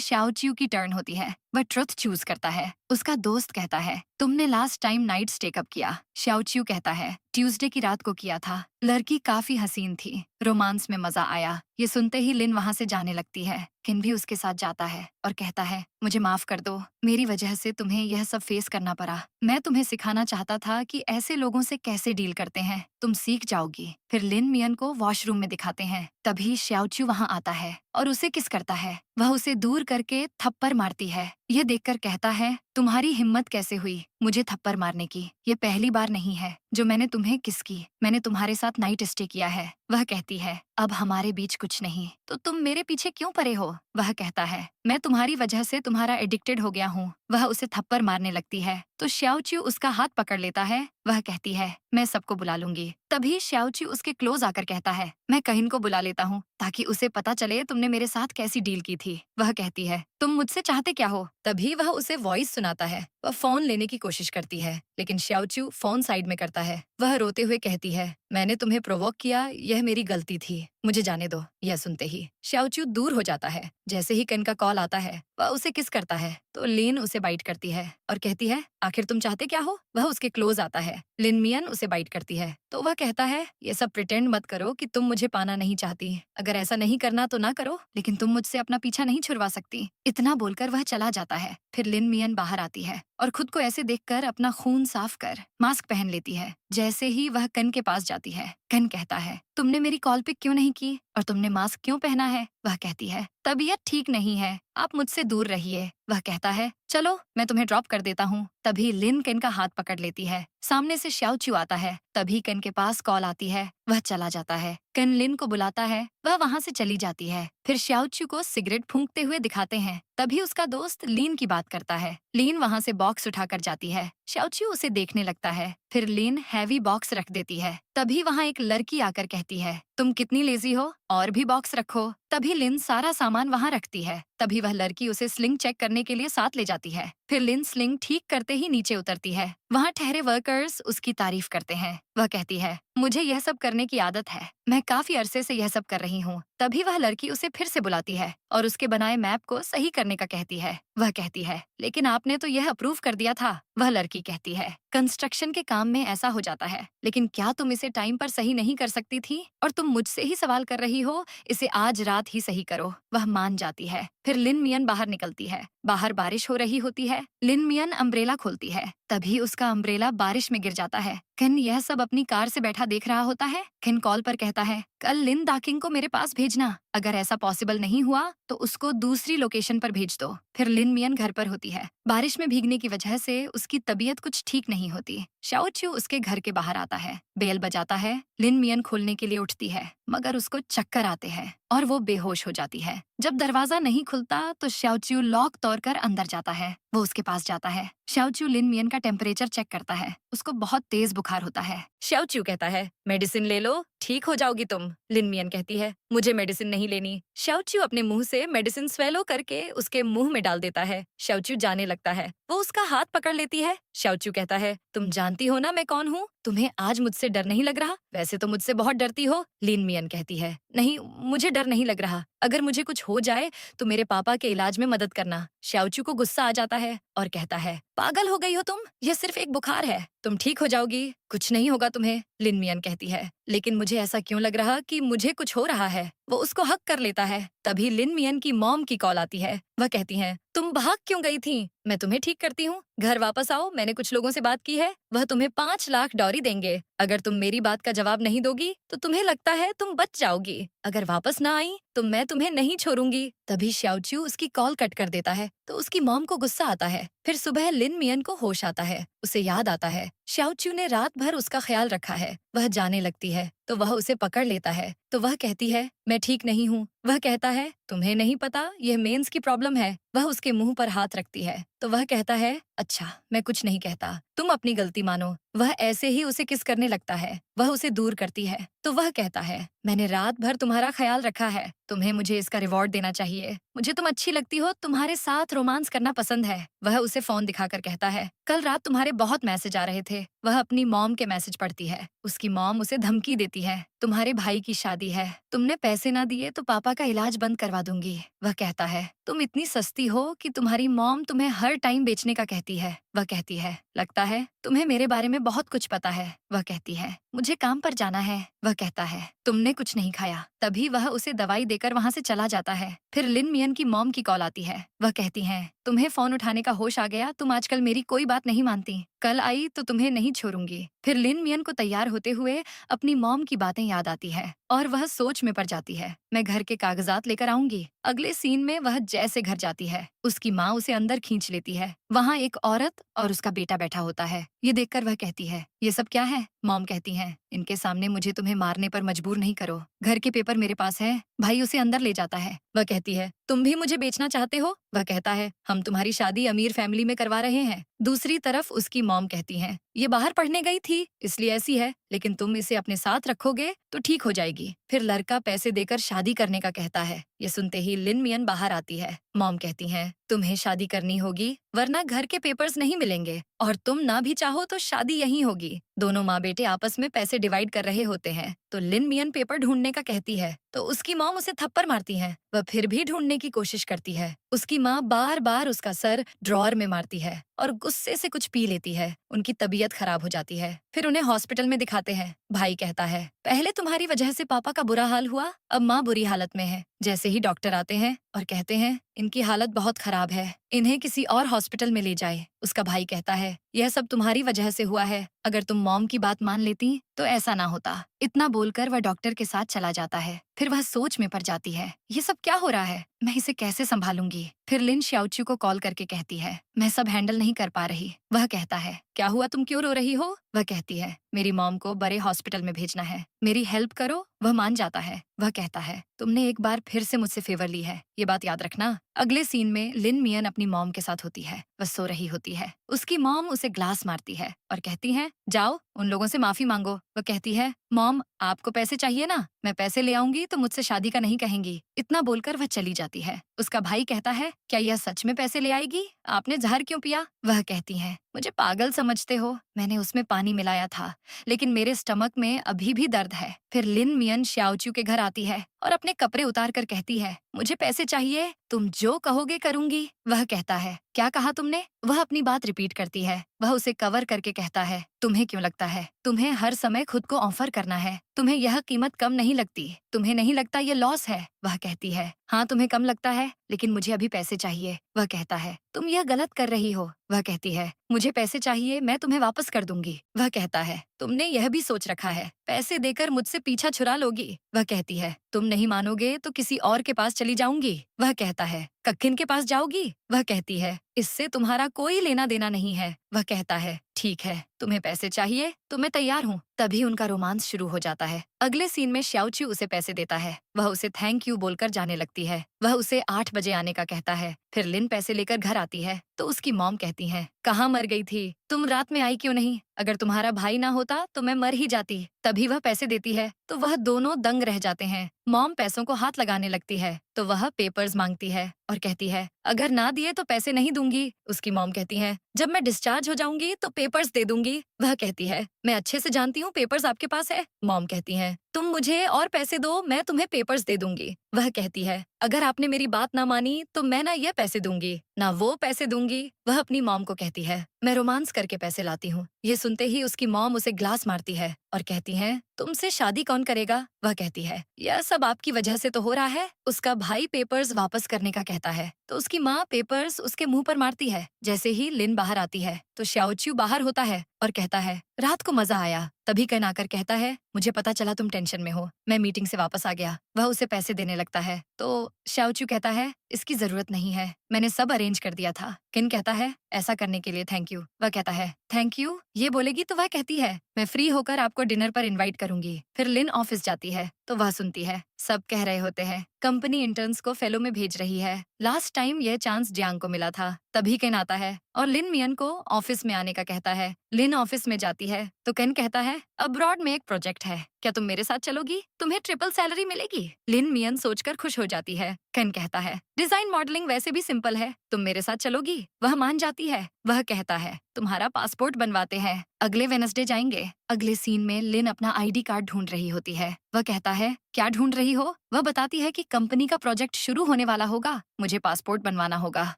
Speaker 1: श्याओचू की टर्न होती है। वह ट्रुथ चूज करता है। उसका दोस्त कहता है तुमने लास्ट टाइम नाइट स्टे कब किया? श्याओचू कहता है ट्यूसडे की रात को किया था। लड़की काफी हसीन थी, रोमांस में मजा आया। ये सुनते ही लिन वहाँ से जाने लगती है। किन भी उसके साथ जाता है और कहता है मुझे माफ कर दो, मेरी वजह से तुम्हें यह सब फेस करना पड़ा। मैं तुम्हें सिखाना चाहता था कि ऐसे लोगों से कैसे डील करते हैं, तुम सीख जाओगी। फिर लिन मियन को वॉशरूम में दिखाते हैं। तभी श्याओचू वहाँ आता है और उसे किस करता है। वह उसे दूर करके थप्पड़ मारती है। यह देखकर कहता है तुम्हारी हिम्मत कैसे हुई मुझे थप्पड़ मारने की? ये पहली बार नहीं है जो मैंने तुम्हें किस की। मैंने तुम्हारे साथ नाइट स्टे किया है। वह कहती है अब हमारे बीच कुछ नहीं, तो तुम मेरे पीछे क्यों पड़े हो? वह कहता है मैं तुम्हारी वजह से तुम्हारा एडिक्टेड हो गया हूँ। वह उसे थप्पड़ मारने लगती है तो श्याओचू उसका हाथ पकड़ लेता है। वह कहती है मैं सबको बुला लूंगी। तभी श्याओचू उसके क्लोज आकर कहता है मैं कहिन को बुला लेता हूँ ताकि उसे पता चले तुमने मेरे साथ कैसी डील की थी। वह कहती है तुम मुझसे चाहते क्या हो? तभी वह उसे वॉइस सुनाता है। वह फोन लेने की कोशिश करती है लेकिन श्याओचू फोन साइड में करता है। वह रोते हुए कहती है मैंने तुम्हें प्रोवोक किया, यह मेरी गलती थी, मुझे जाने दो। यह सुनते ही श्याओचू दूर हो जाता है। जैसे ही केन का कॉल आता है वह उसे किस करता है तो लिन उसे बाइट करती है और कहती है आखिर तुम चाहते क्या हो? वह उसके क्लोज आता है। लिन मियन उसे बाइट करती है तो वह कहता है ये सब प्रिटेंड मत करो कि तुम मुझे पाना नहीं चाहती। अगर ऐसा नहीं करना तो ना करो, लेकिन तुम मुझसे अपना पीछा नहीं छुड़वा सकती। इतना बोलकर वह चला जाता है। फिर लिन मियन बाहर आती है और खुद को ऐसे देखकर अपना खून साफ कर मास्क पहन लेती है। जैसे ही वह कन के पास जाती है, कन कहता है तुमने मेरी कॉल पिक क्यों नहीं की और तुमने मास्क क्यों पहना है? वह कहती है तबीयत ठीक नहीं है, आप मुझसे दूर रहिए। वह कहता है चलो मैं तुम्हें ड्रॉप कर देता हूँ। तभी लिन केन का हाथ पकड़ लेती है। सामने से श्याओचू आता है। तभी केन के पास कॉल आती है। वह चला जाता है। केन लिन को बुलाता है, वह वहाँ से चली जाती है। फिर श्याओचू को सिगरेट फूंकते हुए दिखाते हैं। तभी उसका दोस्त लीन की बात करता है। लीन वहाँ से बॉक्स उठाकर जाती है। श्याओचू उसे देखने लगता है। फिर लीन हैवी बॉक्स रख देती है। तभी वहाँ एक लड़की आकर कहती है तुम कितनी लेजी हो, और भी बॉक्स रखो। तभी लिन सारा सामान वहाँ रखती है। तभी वह लड़की उसे स्लिंग चेक करने के लिए साथ ले जाती है। फिर लिन स्लिंग ठीक करते ही नीचे उतरती है। वहाँ ठहरे वर्कर्स उसकी तारीफ करते हैं। वह कहती है मुझे यह सब करने की आदत है, मैं काफी अरसे से यह सब कर रही हूँ। तभी वह लड़की उसे फिर से बुलाती है और उसके बनाए मैप को सही करने का कहती है। वह कहती है लेकिन आपने तो यह अप्रूव कर दिया था। वह लड़की कहती है कंस्ट्रक्शन के काम में ऐसा हो जाता है, लेकिन क्या तुम इसे टाइम पर सही नहीं कर सकती थी? और तुम मुझसे ही सवाल कर रही हो, इसे आज रात ही सही करो। वह मान जाती है। फिर लिन मियन बाहर निकलती है। बाहर बारिश हो रही होती है। लिन मियन अम्ब्रेला खोलती है। तभी उसका अम्ब्रेला बारिश में गिर जाता है। किन यह सब अपनी कार से बैठा देख रहा होता है। किन कॉल पर कहता है कल लिन दाकिंग को मेरे पास भेजना, अगर ऐसा पॉसिबल नहीं हुआ तो उसको दूसरी लोकेशन पर भेज दो। फिर लिन मियन घर पर होती है। बारिश में भीगने की वजह से उसकी तबीयत कुछ ठीक नहीं होती। शाओचू उसके घर के बाहर आता है, बेल बजाता है। लिन मियन खोलने के लिए उठती है, मगर उसको चक्कर आते हैं और वो बेहोश हो जाती है। जब दरवाजा नहीं खुलता तो शाओचू लॉक तोड़कर अंदर जाता है। वो उसके पास जाता है। शाओचू लिन मियन का टेम्परेचर चेक करता है। उसको बहुत तेज बुखार होता है। शाओचू कहता है मेडिसिन ले लो, ठीक हो जाओगी तुम। लिन मियन कहती है मुझे मेडिसिन नहीं लेनी। शाओचू अपने मुंह से मेडिसिन स्वेलो करके उसके मुंह में डाल देता है। शाओचू जाने लगता है। वो उसका हाथ पकड़ लेती है। शाओचू कहता है तुम जानती हो ना मैं कौन हूँ? तुम्हें आज मुझसे डर नहीं लग रहा? वैसे तो मुझसे बहुत डरती हो। लिन मियन कहती है नहीं, मुझे डर नहीं लग रहा। अगर मुझे कुछ हो जाए तो मेरे पापा के इलाज में मदद करना। शाओचू को गुस्सा आ जाता है और कहता है पागल हो गई हो तुम, यह सिर्फ एक बुखार है, तुम ठीक हो जाओगी, कुछ नहीं होगा तुम्हें। लिन मियन कहती है लेकिन मुझे ऐसा क्यों लग रहा कि मुझे कुछ हो रहा है। वो उसको हक कर लेता है। तभी लिन मियन की मॉम की कॉल आती है। वह कहती हैं तुम भाग क्यों गई थी? मैं तुम्हें ठीक करती हूँ, घर वापस आओ, मैंने कुछ लोगों से बात की है, वह तुम्हें 5 लाख डॉलर देंगे। अगर तुम मेरी बात का जवाब नहीं दोगी तो तुम्हें लगता है तुम बच जाओगी, अगर वापस ना आई तो मैं तुम्हें नहीं छोड़ूंगी। तभी शाओचू उसकी कॉल कट कर देता है तो उसकी मॉम को गुस्सा आता है। फिर सुबह लिन मियन को होश आता है। उसे याद आता है शाओचू ने रात भर उसका ख्याल रखा है। वह जाने लगती है तो वह उसे पकड़ लेता है। तो वह कहती है, मैं ठीक नहीं हूँ। वह कहता है, तुम्हें नहीं पता, यह मेंस की प्रॉब्लम है। वह उसके मुंह पर हाथ रखती है तो वह कहता है, अच्छा मैं कुछ नहीं कहता, तुम अपनी गलती मानो। वह ऐसे ही उसे किस करने लगता है। वह उसे दूर करती है तो वह कहता है, मैंने रात भर तुम्हारा ख्याल रखा है, तुम्हें मुझे इसका रिवॉर्ड देना चाहिए। मुझे तुम अच्छी लगती हो, तुम्हारे साथ रोमांस करना पसंद है। वह उसे फोन दिखाकर कहता है, कल रात तुम्हारे बहुत मैसेज आ रहे थे। वह अपनी मॉम के मैसेज पढ़ती है। उसकी मॉम उसे धमकी देती है, तुम्हारे भाई की शादी है, तुमने पैसे ना दिए तो पापा का इलाज बंद करवा दूंगी। वह कहता है, तुम इतनी सस्ती हो कि तुम्हारी मॉम तुम्हें हर टाइम बेचने का कहती है। वह कहती है, लगता है तुम्हें मेरे बारे में बहुत कुछ पता है। वह कहती है, मुझे काम पर जाना है। वह कहता है, तुमने कुछ नहीं खाया। तभी वह उसे दवाई देकर वहाँ से चला जाता है। फिर लिन मियन की मॉम की कॉल आती है। वह कहती हैं, तुम्हें फोन उठाने का होश आ गया, तुम आजकल मेरी कोई बात नहीं मानती, कल आई तो तुम्हें नहीं छोड़ूंगी। फिर लिन मियन को तैयार होते हुए अपनी मॉम की बातें याद आती है और वह सोच में पड़ जाती है, मैं घर के कागजात लेकर आऊंगी। अगले सीन में वह जैसे घर जाती है, उसकी माँ उसे अंदर खींच लेती है। वहाँ एक औरत और उसका बेटा बैठा होता है। ये देखकर वह कहती है, ये सब क्या है? मॉम कहती है, इनके सामने मुझे तुम्हें मारने पर मजबूर नहीं करो, घर के पेपर मेरे पास है। भाई उसे अंदर ले जाता है। वह कहती है, तुम भी मुझे बेचना चाहते हो? वह कहता है, हम तुम्हारी शादी अमीर फैमिली में करवा रहे हैं। दूसरी तरफ उसकी मॉम कहती है, ये बाहर पढ़ने गई थी इसलिए ऐसी है, लेकिन तुम इसे अपने साथ रखोगे तो ठीक हो जाएगी। फिर लड़का पैसे देकर शादी करने का कहता है। ये सुनते ही लिन मियन बाहर आती है। मॉम कहती है, तुम्हें शादी करनी होगी वरना घर के पेपर्स नहीं मिलेंगे, और तुम ना भी चाहो तो शादी यहीं होगी। दोनों माँ बेटे आपस में पैसे डिवाइड कर रहे होते हैं तो लिन मियन पेपर ढूंढने का कहती है तो उसकी मॉम उसे थप्पड़ मारती है। वह फिर भी ढूंढने की कोशिश करती है। उसकी माँ बार बार उसका सर ड्रॉअर में मारती है और गुस्से से कुछ पी लेती है। उनकी तबीयत खराब हो जाती है। फिर उन्हें हॉस्पिटल में दिखाते हैं। भाई कहता है, पहले तुम्हारी वजह से पापा का बुरा हाल हुआ, अब माँ बुरी हालत में है। जैसे ही डॉक्टर आते हैं और कहते हैं, इनकी हालत बहुत खराब है, इन्हें किसी और हॉस्पिटल में ले जाए। उसका भाई कहता है, यह सब तुम्हारी वजह से हुआ है, अगर तुम मॉम की बात मान लेती तो ऐसा ना होता। इतना बोलकर वह डॉक्टर के साथ चला जाता है। फिर वह सोच में पड़ जाती है, ये सब क्या हो रहा है, मैं इसे कैसे संभालूंगी। फिर लिन शाओचू को कॉल करके कहती है, मैं सब हैंडल नहीं कर पा रही। वह कहता है, क्या हुआ, तुम क्यों रो रही हो? वह कहती है, मेरी मॉम को बड़े हॉस्पिटल में भेजना है, मेरी हेल्प करो। वह मान जाता है। वह कहता है, तुमने एक बार फिर से मुझसे फेवर ली है, ये बात याद रखना। अगले सीन में लिन मियन अपनी मॉम के साथ होती है। वह सो रही होती है। उसकी मॉम उसे ग्लास मारती है और कहती है, जाओ उन लोगों से माफी मांगो। वह कहती है, मॉम आपको पैसे चाहिए ना, मैं पैसे ले आऊंगी तो मुझसे शादी का नहीं कहेंगी। इतना बोलकर वह चली जाती है। उसका भाई कहता है, क्या यह सच में पैसे ले आएगी? आपने जहर क्यों पिया? वह कहती है, मुझे पागल समझते हो, मैंने उसमें पानी मिलाया था, लेकिन मेरे स्टमक में अभी भी दर्द है। फिर लिन मियन शाओचू के घर आती है और अपने कपड़े उतार कर कहती है, मुझे पैसे चाहिए, तुम जो कहोगे करूंगी। वह कहता है, क्या कहा तुमने? वह अपनी बात रिपीट करती है। वह उसे कवर करके कहता है, तुम्हें क्यों लगता है तुम्हें हर समय खुद को ऑफर करना है? तुम्हें यह कीमत कम नहीं लगती? तुम्हें नहीं लगता ये लॉस है? वह कहती है, हाँ तुम्हें कम लगता है, लेकिन मुझे अभी पैसे चाहिए। वह कहता है, तुम यह गलत कर रही हो। वह कहती है, मुझे पैसे चाहिए, मैं तुम्हें वापस कर दूंगी। वह कहता है, तुमने यह भी सोच रखा है पैसे देकर मुझसे पीछा छुड़ा लोगी। वह कहती है, तुम नहीं मानोगे तो किसी और के पास चली जाऊंगी। वह कहता है, कक्किन के पास जाओगी? वह कहती है, इससे तुम्हारा कोई लेना देना नहीं है। वह कहता है, ठीक है, तुम्हें पैसे चाहिए तो मैं तैयार हूँ। तभी उनका रोमांस शुरू हो जाता है। अगले सीन में शाओचू उसे पैसे देता है। वह उसे थैंक यू बोलकर जाने लगती है। वह उसे 8 बजे आने का कहता है। फिर लिन पैसे लेकर घर आती है तो उसकी मॉम कहती है, कहाँ मर गई थी तुम, रात में आई क्यों नहीं? अगर तुम्हारा भाई ना होता तो मैं मर ही जाती। तभी वह पैसे देती है तो वह दोनों दंग रह जाते हैं। मॉम पैसों को हाथ लगाने लगती है तो वह पेपर्स मांगती है और कहती है, अगर ना दिए तो पैसे नहीं दूंगी। उसकी मॉम कहती है, जब मैं डिस्चार्ज हो जाऊंगी तो पेपर्स दे दूंगी। वह कहती है, मैं अच्छे से जानती हूँ पेपर्स आपके पास है। मॉम कहती है, तुम मुझे और पैसे दो, मैं तुम्हें पेपर्स दे दूंगी। वह कहती है, अगर आपने मेरी बात ना मानी तो मैं ना ये पैसे दूंगी ना वो पैसे दूंगी। वह अपनी मॉम को कहती है, मैं रोमांस करके पैसे लाती हूँ। ये सुनते ही उसकी मॉम उसे ग्लास मारती है और कहती है, तुमसे शादी कौन करेगा? वह कहती है, यह सब आपकी वजह से तो हो रहा है। उसका भाई पेपर्स वापस करने का कहता है तो उसकी माँ पेपर्स उसके मुंह पर मारती है। जैसे ही लिन बाहर आती है तो शाओचू बाहर होता है और कहता है, रात को मजा आया। तभी कैन आकर कहता है, मुझे पता चला तुम टेंशन में हो, मैं मीटिंग से वापस आ गया। वह उसे पैसे देने लगता है तो शाओचू कहता है, इसकी जरूरत नहीं है, मैंने सब अरेंज कर दिया था। किन कहता है, ऐसा करने के लिए थैंक यू। वह कहता है, थैंक यू ये बोलेगी तो वह कहती है, मैं फ्री होकर आपको डिनर पर इनवाइट करूंगी। फिर लिन ऑफिस जाती है तो वह सुनती है सब कह रहे होते हैं कंपनी इंटर्न्स को फेलो में भेज रही है। लास्ट टाइम यह चांस जियांग को मिला था। तभी केन आता है और लिन मियन को ऑफिस में आने का कहता है। लिन ऑफिस में जाती है तो केन कहता है अब्रॉड में एक प्रोजेक्ट है, क्या तुम मेरे साथ चलोगी? तुम्हें ट्रिपल सैलरी मिलेगी। लिन मियन सोचकर खुश हो जाती है। केन कहता है डिजाइन मॉडलिंग वैसे भी सिंपल है, तुम मेरे साथ चलोगी? वह मान जाती है। वह कहता है तुम्हारा पासपोर्ट बनवाते हैं, अगले वेनसडे जाएंगे। अगले सीन में लिन अपना आईडी कार्ड ढूंढ रही होती है। वह कहता है क्या ढूंढ रही हो? वह बताती है कि कंपनी का प्रोजेक्ट शुरू होने वाला होगा, मुझे पासपोर्ट बनवाना होगा।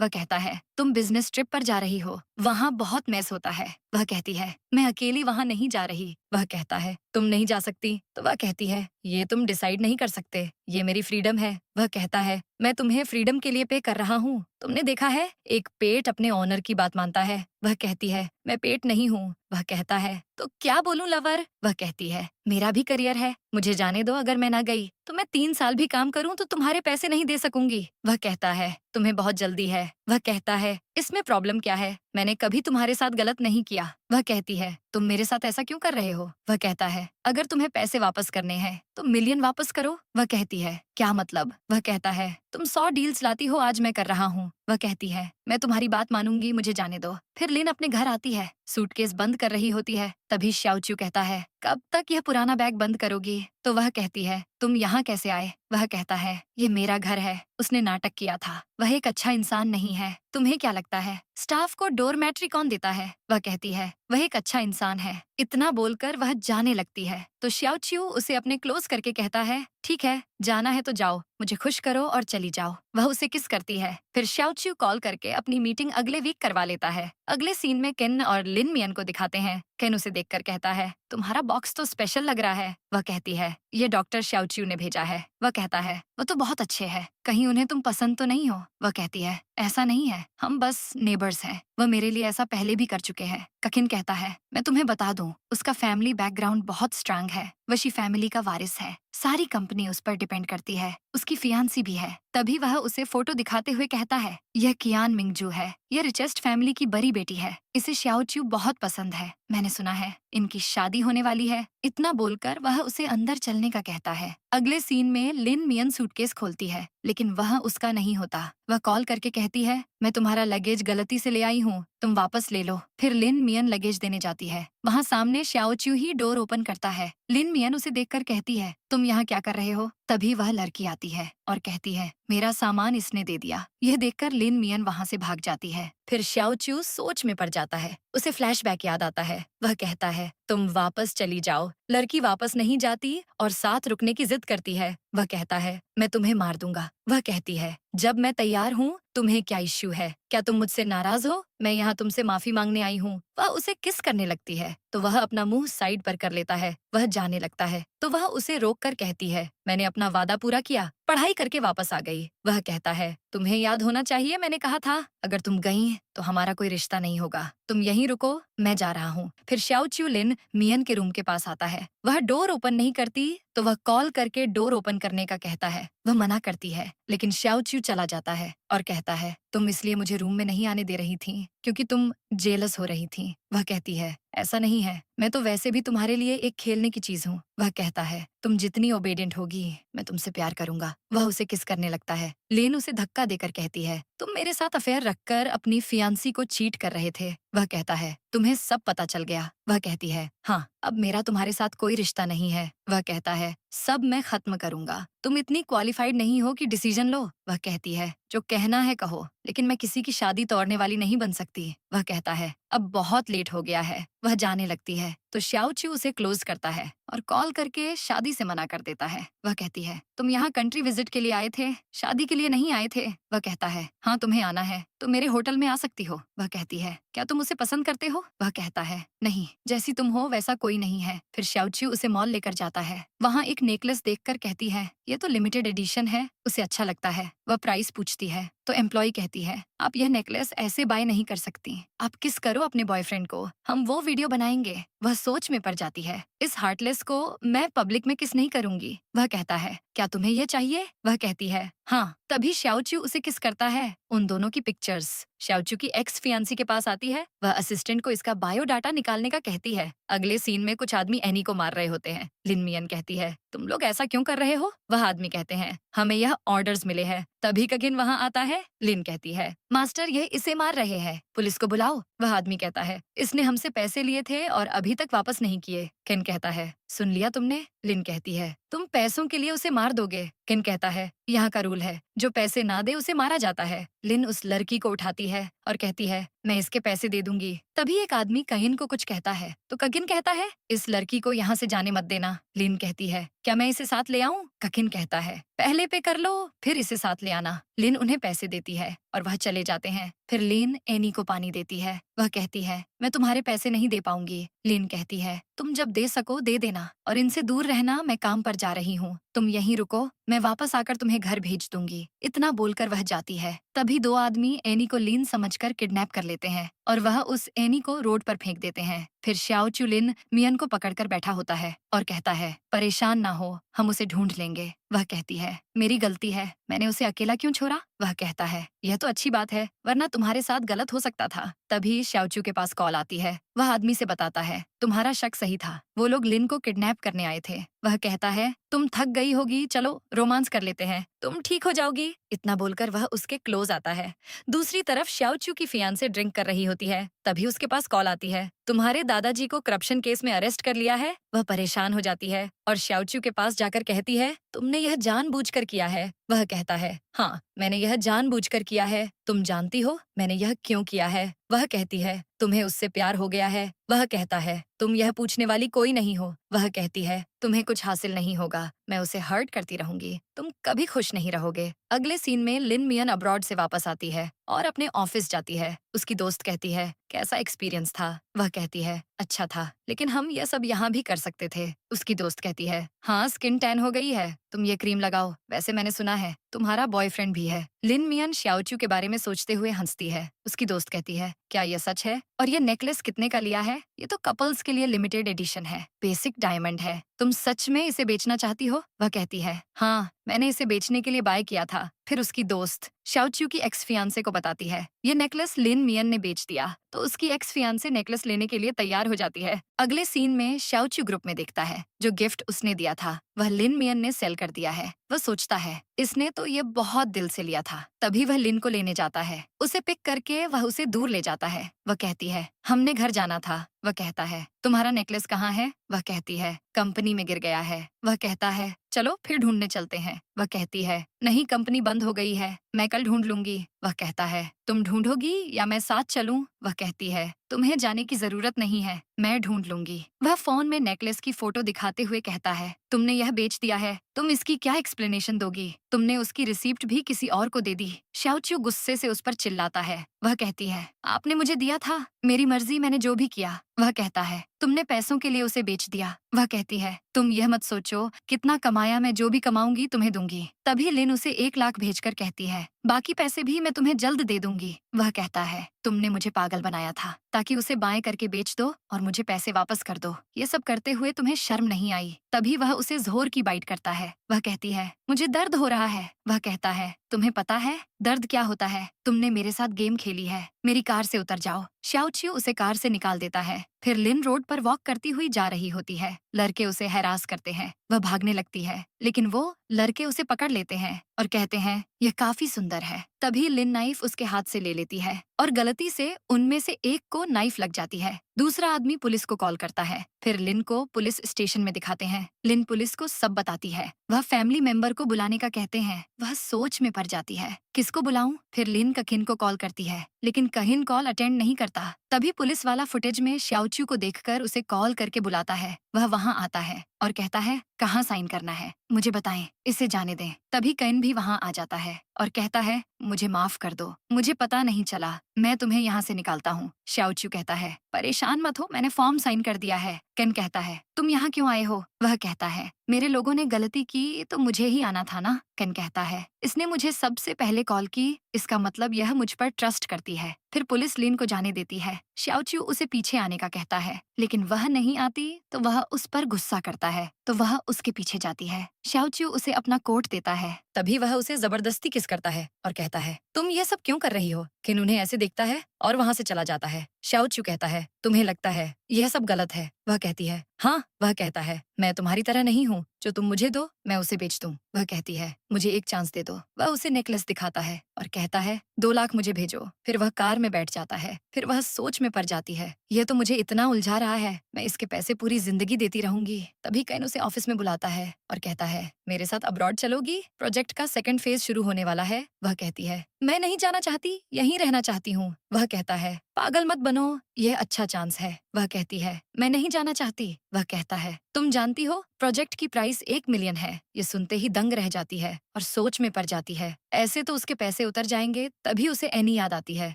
Speaker 1: वह कहता है तुम बिजनेस ट्रिप पर जा रही हो, वहाँ बहुत मेस होता है। वह कहती है मैं अकेली वहाँ नहीं जा रही। वह कहता है तुम नहीं जा सकती। तो वह कहती है ये तुम डिसाइड नहीं कर सकते, ये मेरी फ्रीडम है। वह कहता है मैं तुम्हें फ्रीडम के लिए पे कर रहा हूँ। तुमने देखा है एक पेट अपने ऑनर की बात मानता है। वह कहती है मैं पेट नहीं हूँ। वह कहता है तो क्या बोलूं लवर? वह कहती है मेरा भी करियर है, मुझे जाने दो। अगर मैं ना गई तो मैं 3 साल भी काम करूं तो तुम्हारे पैसे नहीं दे सकूंगी। वह कहता है तुम्हें बहुत जल्दी है। वह कहता है इसमें प्रॉब्लम क्या है, मैंने कभी तुम्हारे साथ गलत नहीं किया। वह कहती है तुम मेरे साथ ऐसा क्यों कर रहे हो? वह कहता है अगर तुम्हें पैसे वापस करने हैं तो मिलियन वापस करो। वह कहती है क्या मतलब? वह कहता है तुम 100 डील्स लाती हो, आज मैं कर रहा हूँ। वह कहती है मैं तुम्हारी बात मानूंगी, मुझे जाने दो। फिर लिन अपने घर आती है, सूटकेस बंद कर रही होती है। तभी श्याओचू कहता है कब तक यह पुराना बैग बंद करोगी? तो वह कहती है तुम यहाँ कैसे आए? वह कहता है ये मेरा घर है, उसने नाटक किया था, वह एक अच्छा इंसान नहीं है। तुम्हें क्या लगता है स्टाफ को डोरमैट्री कौन देता है? वह कहती है वह एक अच्छा इंसान है। इतना बोलकर वह जाने लगती है तो श्याओचू उसे अपने क्लोज करके कहता है ठीक है जाना है तो जाओ, मुझे खुश करो और चली जाओ। वह उसे किस करती है। फिर श्याओचू कॉल करके अपनी मीटिंग अगले वीक करवा लेता है। अगले सीन में केन और लिन मियन को दिखाते हैं। केन उसे देखकर कहता है तुम्हारा बॉक्स तो स्पेशल लग रहा है। वह कहती है ये डॉक्टर श्याओचू ने भेजा है। वह कहता है वो तो बहुत अच्छे हैं, कहीं उन्हें तुम पसंद तो नहीं हो? वह कहती है ऐसा नहीं है, हम बस नेबर्स हैं। वह मेरे लिए ऐसा पहले भी कर चुके हैं। ककिन कहता है मैं तुम्हें बता दूं उसका फैमिली बैकग्राउंड बहुत स्ट्रांग है, वशी फैमिली का वारिस है, सारी कंपनी उस पर डिपेंड करती है, उसकी फियांसी भी है। तभी वह उसे फोटो दिखाते हुए कहता है यह कियान मिंगजू है, यह रिचेस्ट फैमिली की बड़ी बेटी है, इसे श्याओचू बहुत पसंद है, मैंने सुना है इनकी शादी होने वाली है। इतना बोलकर वह उसे अंदर चलने का कहता है। अगले सीन में लिन मियन सूटकेस खोलती है लेकिन वह उसका नहीं होता। वह कॉल करके कहती है मैं तुम्हारा लगेज गलती से ले आई हूँ, तुम वापस ले लो। फिर लिन मियन लगेज देने जाती है। वहाँ सामने श्याओचू ही डोर ओपन करता है। लिन मियन उसे देखकर कहती है तुम यहाँ क्या कर रहे हो? तभी वह लड़की आती है और कहती है मेरा सामान इसने दे दिया। यह देखकर लिन मियन वहाँ से भाग जाती है। फिर श्याओचू सोच में पड़ जाता है, उसे फ्लैशबैक याद आता है। वह कहता है तुम वापस चली जाओ। लड़की वापस नहीं जाती और साथ रुकने की जिद करती है। वह कहता है मैं तुम्हें मार दूंगा। वह कहती है जब मैं तैयार हूँ तुम्हें क्या इश्यू है? क्या तुम मुझसे नाराज हो? मैं यहाँ तुमसे माफी मांगने आई हूँ। वह उसे किस करने लगती है तो वह अपना मुंह साइड पर कर लेता है। वह जाने लगता है तो वह उसे रोक कर कहती है मैंने अपना वादा पूरा किया, पढ़ाई करके वापस आ गई। वह कहता है तुम्हें याद होना चाहिए, मैंने कहा था अगर तुम गई तो हमारा कोई रिश्ता नहीं होगा, तुम यहीं रुको, मैं जा रहा हूँ। फिर श्याओचू लिन मियन के रूम के पास आता है। वह डोर ओपन नहीं करती तो वह कॉल करके डोर ओपन करने का कहता है। वह मना करती है लेकिन श्याओचू चला जाता है और कहता है तुम इसलिए मुझे रूम में नहीं आने दे रही थी क्योंकि तुम जेलस हो रही थी। वह कहती है ऐसा नहीं है, मैं तो वैसे भी तुम्हारे लिए एक खेलने की चीज हूँ। वह कहता है तुम जितनी ओबेडिएंट होगी मैं तुमसे प्यार करूंगा। वह उसे किस करने लगता है। लेन उसे धक्का देकर कहती है तुम मेरे साथ अफेयर रखकर अपनी फियांसी को चीट कर रहे थे। वह कहता है तुम्हें सब पता चल गया। वह कहती है हाँ, अब मेरा तुम्हारे साथ कोई रिश्ता नहीं है। वह कहता है सब मैं खत्म करूंगा, तुम इतनी क्वालिफाइड नहीं हो कि डिसीजन लो। वह कहती है जो कहना है कहो, लेकिन मैं किसी की शादी तोड़ने वाली नहीं बन सकती। वह कहता है अब बहुत लेट हो गया है। वह जाने लगती है तो श्याओचू उसे क्लोज करता है और कॉल करके शादी से मना कर देता है। वह कहती है तुम यहाँ कंट्री विजिट के लिए आए थे, शादी के लिए नहीं आए थे। वह कहता है हाँ, तुम्हें आना है तो मेरे होटल में आ सकती हो। वह कहती है क्या तुम उसे पसंद करते हो? वह कहता है नहीं, जैसी तुम हो वैसा कोई नहीं है। फिर श्याओचू उसे मॉल लेकर जाता है। वहाँ एक नेकलेस देखकर कहती है ये तो लिमिटेड एडिशन है, उसे अच्छा लगता है। वह प्राइस पूछती है तो एम्प्लॉय कहती है आप यह नेकलेस ऐसे बाय नहीं कर सकती, आप किस करो अपने बॉयफ्रेंड को, हम वो वीडियो बनाएंगे। वह सोच में पड़ जाती है इस हार्टलेस को मैं पब्लिक में किस नहीं करूंगी। वह कहता है क्या तुम्हें ये चाहिए? वह कहती है हाँ। तभी श्याओचू उसे किस करता है, उन दोनों की पिक्चर्स शाओचू की एक्स फियांसी के पास आती है। वह असिस्टेंट को इसका बायोडाटा निकालने का कहती है। अगले सीन में कुछ आदमी एनी को मार रहे होते हैं। लिन मियन कहती है, तुम लोग ऐसा क्यों कर रहे हो? वह आदमी कहते हैं, हमें यह ऑर्डर्स मिले हैं। तभी कगिन वहाँ आता है। लिन कहती है, मास्टर ये इसे मार रहे हैं, पुलिस को बुलाओ। वह आदमी कहता है, इसने हमसे पैसे लिए थे और अभी तक वापस नहीं किए। केन कहता है, सुन लिया तुमने? लिन कहती है, तुम पैसों के लिए उसे मार दोगे? केन कहता है, यहाँ का रूल है, जो पैसे ना दे उसे मारा जाता है। लिन उस लड़की को उठाती है और कहती है, मैं इसके पैसे दे दूंगी। तभी एक आदमी कगिन को कुछ कहता है तो कगिन कहता है, इस लड़की को यहाँ से जाने मत देना। लिन कहती है, क्या मैं इसे साथ ले आऊं? कगिन कहता है, पहले पे कर लो फिर इसे साथ ले आना। लिन उन्हें पैसे देती है और वह चले जाते हैं। फिर लिन एनी को पानी देती है। वह कहती है, मैं तुम्हारे पैसे नहीं दे पाऊंगी। लिन कहती है, तुम जब दे सको दे देना और इनसे दूर रहना, मैं काम पर जा रही हूँ, तुम यहीं रुको, मैं वापस आकर तुम्हें घर भेज दूंगी। इतना बोलकर वह जाती है। तभी दो आदमी एनी को लिन समझकर किडनैप कर लेते हैं और वह उस एनी को रोड पर फेंक देते हैं। फिर शाओचू लिन मियन को पकड़कर बैठा होता है और कहता है, परेशान ना हो, हम उसे ढूंढ लेंगे। वह कहती है, मेरी गलती है, मैंने उसे अकेला क्यों छोड़ा? वह कहता है, यह तो अच्छी बात है, वरना तुम्हारे साथ गलत हो सकता था। तभी शाओचू के पास कॉल आती है। वह आदमी से बताता है, तुम्हारा शक सही था, वो लोग लिन को किडनैप करने आए थे। वह कहता है, तुम थक गई होगी, चलो रोमांस कर लेते हैं, तुम ठीक हो जाओगी। इतना बोलकर वह उसके क्लोज आता है। दूसरी तरफ शाओचू की फियांसे ड्रिंक कर रही होती है। तभी उसके पास कॉल आती है, तुम्हारे दादाजी को करप्शन केस में अरेस्ट कर लिया है। वह परेशान हो जाती है और शाओचू के पास जाकर कहती है, तुमने यह जानबूझकर किया है। वह कहता है, हाँ, मैंने यह जानबूझकर किया है। तुम जानती हो मैंने यह क्यों किया है? वह कहती है, तुम्हें उससे प्यार हो गया है। वह कहता है, तुम यह पूछने वाली कोई नहीं हो। वह कहती है, तुम्हें कुछ हासिल नहीं होगा, मैं उसे हर्ट करती रहूंगी, तुम कभी खुश नहीं रहोगे। अगले सीन में लिन मियन अब्रॉड से वापस आती है और अपने ऑफिस जाती है। उसकी दोस्त कहती है, कैसा एक्सपीरियंस था? वह कहती है, अच्छा था, लेकिन हम यह सब यहाँ भी कर सकते थे। उसकी दोस्त कहती है, हाँ, स्किन टैन हो गई है, तुम ये क्रीम लगाओ, वैसे मैंने सुना है तुम्हारा बॉयफ्रेंड भी है। लिन मियन शाओचू के बारे में सोचते हुए हंसती है। उसकी दोस्त कहती है, क्या यह सच है? और ये नेकलेस कितने का लिया है? ये तो कपल्स के लिए लिमिटेड एडिशन है, बेसिक डायमंड है, तुम सच में इसे बेचना चाहती हो? वह कहती है, हाँ, मैंने इसे बेचने के लिए बाय किया था। फिर उसकी दोस्त शाओचू की एक्स फियांसे को बताती है, ये नेकलेस लिन मियन ने बेच दिया। तो उसकी एक्स फियांसे नेकलेस लेने के लिए तैयार हो जाती है। अगले सीन में शाओचू ग्रुप में देखता है, जो गिफ्ट उसने दिया था वह लिन मियन ने सेल कर दिया है। वह सोचता है, इसने तो ये बहुत दिल से लिया था। तभी वह लिन को लेने जाता है। उसे पिक करके वह उसे दूर ले जाता है। वह कहती है, हमने घर जाना था। वह कहता है, तुम्हारा नेकलेस कहाँ है? वह कहती है, कंपनी में गिर गया है। वह कहता है, चलो फिर ढूंढने चलते हैं। वह कहती है, नहीं, कंपनी बंद हो गई है, मैं कल ढूंढ लूंगी। वह कहता है, तुम ढूंढोगी या मैं साथ चलूं? वह कहती है, तुम्हें जाने की जरूरत नहीं है, मैं ढूंढ लूंगी। वह फोन में नेकलेस की फोटो दिखाते हुए कहता है, तुमने यह बेच दिया है, तुम इसकी क्या एक्सप्लेनेशन दोगी? तुमने उसकी रिसीप्ट भी किसी और को दे दी। शाओचू गुस्से से उस पर चिल्लाता है। वह कहती है, आपने मुझे दिया था, मेरी मर्जी, मैंने जो भी किया। वह कहता है, तुमने पैसों के लिए उसे बेच दिया। वह कहती है, तुम यह मत सोचो कितना कमाया, मैं जो भी कमाऊंगी तुम्हें दूंगी। तभी लिन उसे 1 लाख भेजकर कहती है, बाकी पैसे भी मैं तुम्हें जल्द दे दूंगी। वह कहता है, तुमने मुझे पागल बनाया था ताकि उसे बाएं करके बेच दो और मुझे पैसे वापस कर दो। ये सब करते हुए तुम्हें शर्म नहीं आई? तभी वह उसे जोर की बाइट करता है। वह कहती है, मुझे दर्द हो रहा है। वह कहता है, तुम्हें पता है दर्द क्या होता है? तुमने मेरे साथ गेम खेली है, मेरी कार से उतर जाओ। शाओचू उसे कार से निकाल देता है। फिर लिन रोड पर वॉक करती हुई जा रही होती है। लड़के उसे हैरास करते हैं। वह भागने लगती है, लेकिन वो लड़के उसे पकड़ लेते हैं और कहते हैं, यह काफी सुंदर है। तभी लिन नाइफ उसके हाथ से ले लेती है और गलती से उनमें से एक को नाइफ लग जाती है। दूसरा आदमी पुलिस को कॉल करता है। फिर लिन को पुलिस स्टेशन में दिखाते हैं। लिन पुलिस को सब बताती है। वह फैमिली मेंबर को बुलाने का कहते हैं। वह सोच में पड़ जाती है, किसको बुलाऊं? फिर लिन कहिन को कॉल करती है, लेकिन कहिन कॉल अटेंड नहीं करता। तभी पुलिस वाला फुटेज में शाओचू को देखकर उसे कॉल करके बुलाता है। वह वहाँ आता है और कहता है, कहाँ साइन करना है, मुझे बताएं, इसे जाने दें। तभी कहिन भी वहाँ आ जाता है और कहता है, मुझे माफ कर दो, मुझे पता नहीं चला, मैं तुम्हें यहाँ से निकालता हूँ। शाओचू कहता है, परेशान मत हो, मैंने फॉर्म साइन कर दिया है। केन कहता है, तुम यहाँ क्यों आए हो? वह कहता है, मेरे लोगों ने गलती की तो मुझे ही आना था ना। केन कहता है, इसने मुझे सबसे पहले कॉल की, इसका मतलब यह मुझ पर ट्रस्ट करती है। फिर पुलिस लिन को जाने देती है। शाओच्यू उसे पीछे आने का कहता है, लेकिन वह नहीं आती तो वह उस पर गुस्सा करता है, तो वह उसके पीछे जाती है। शाओच्यू उसे अपना कोट देता है। तभी वह उसे जबरदस्ती किस करता है और कहता है, तुम ये सब क्यों कर रही हो? किन उन्हें ऐसे देखता है और वहाँ से चला जाता है। शाओच्यू कहता है, तुम्हें लगता है यह सब गलत है? वह कहती है, हाँ। वह कहता है, मैं तुम्हारी तरह नहीं हूँ, जो तुम मुझे दो मैं उसे बेच दूं। वह कहती है, मुझे एक चांस दे दो। वह उसे नेकलेस दिखाता है और कहता है, 2 लाख मुझे भेजो। फिर वह कार में बैठ जाता है। फिर वह सोच में पड़ जाती है, यह तो मुझे इतना उलझा रहा है, मैं इसके पैसे पूरी जिंदगी देती रहूंगी। तभी कैन उसे ऑफिस में बुलाता है और कहता है, मेरे साथ अब्रॉड चलोगी? प्रोजेक्ट का सेकंड फेज शुरू होने वाला है। वह कहती है, मैं नहीं जाना चाहती, यहीं रहना चाहती हूँ। वह कहता है, पागल मत बनो, यह अच्छा चांस है। वह कहती है, मैं नहीं जाना चाहती। वह कहता है, तुम जानती हो प्रोजेक्ट की प्राइस 1 मिलियन है। ये सुनते ही दंग रह जाती है और सोच में पड़ जाती है। ऐसे तो उसके पैसे उतर जाएंगे। तभी उसे एनी याद आती है।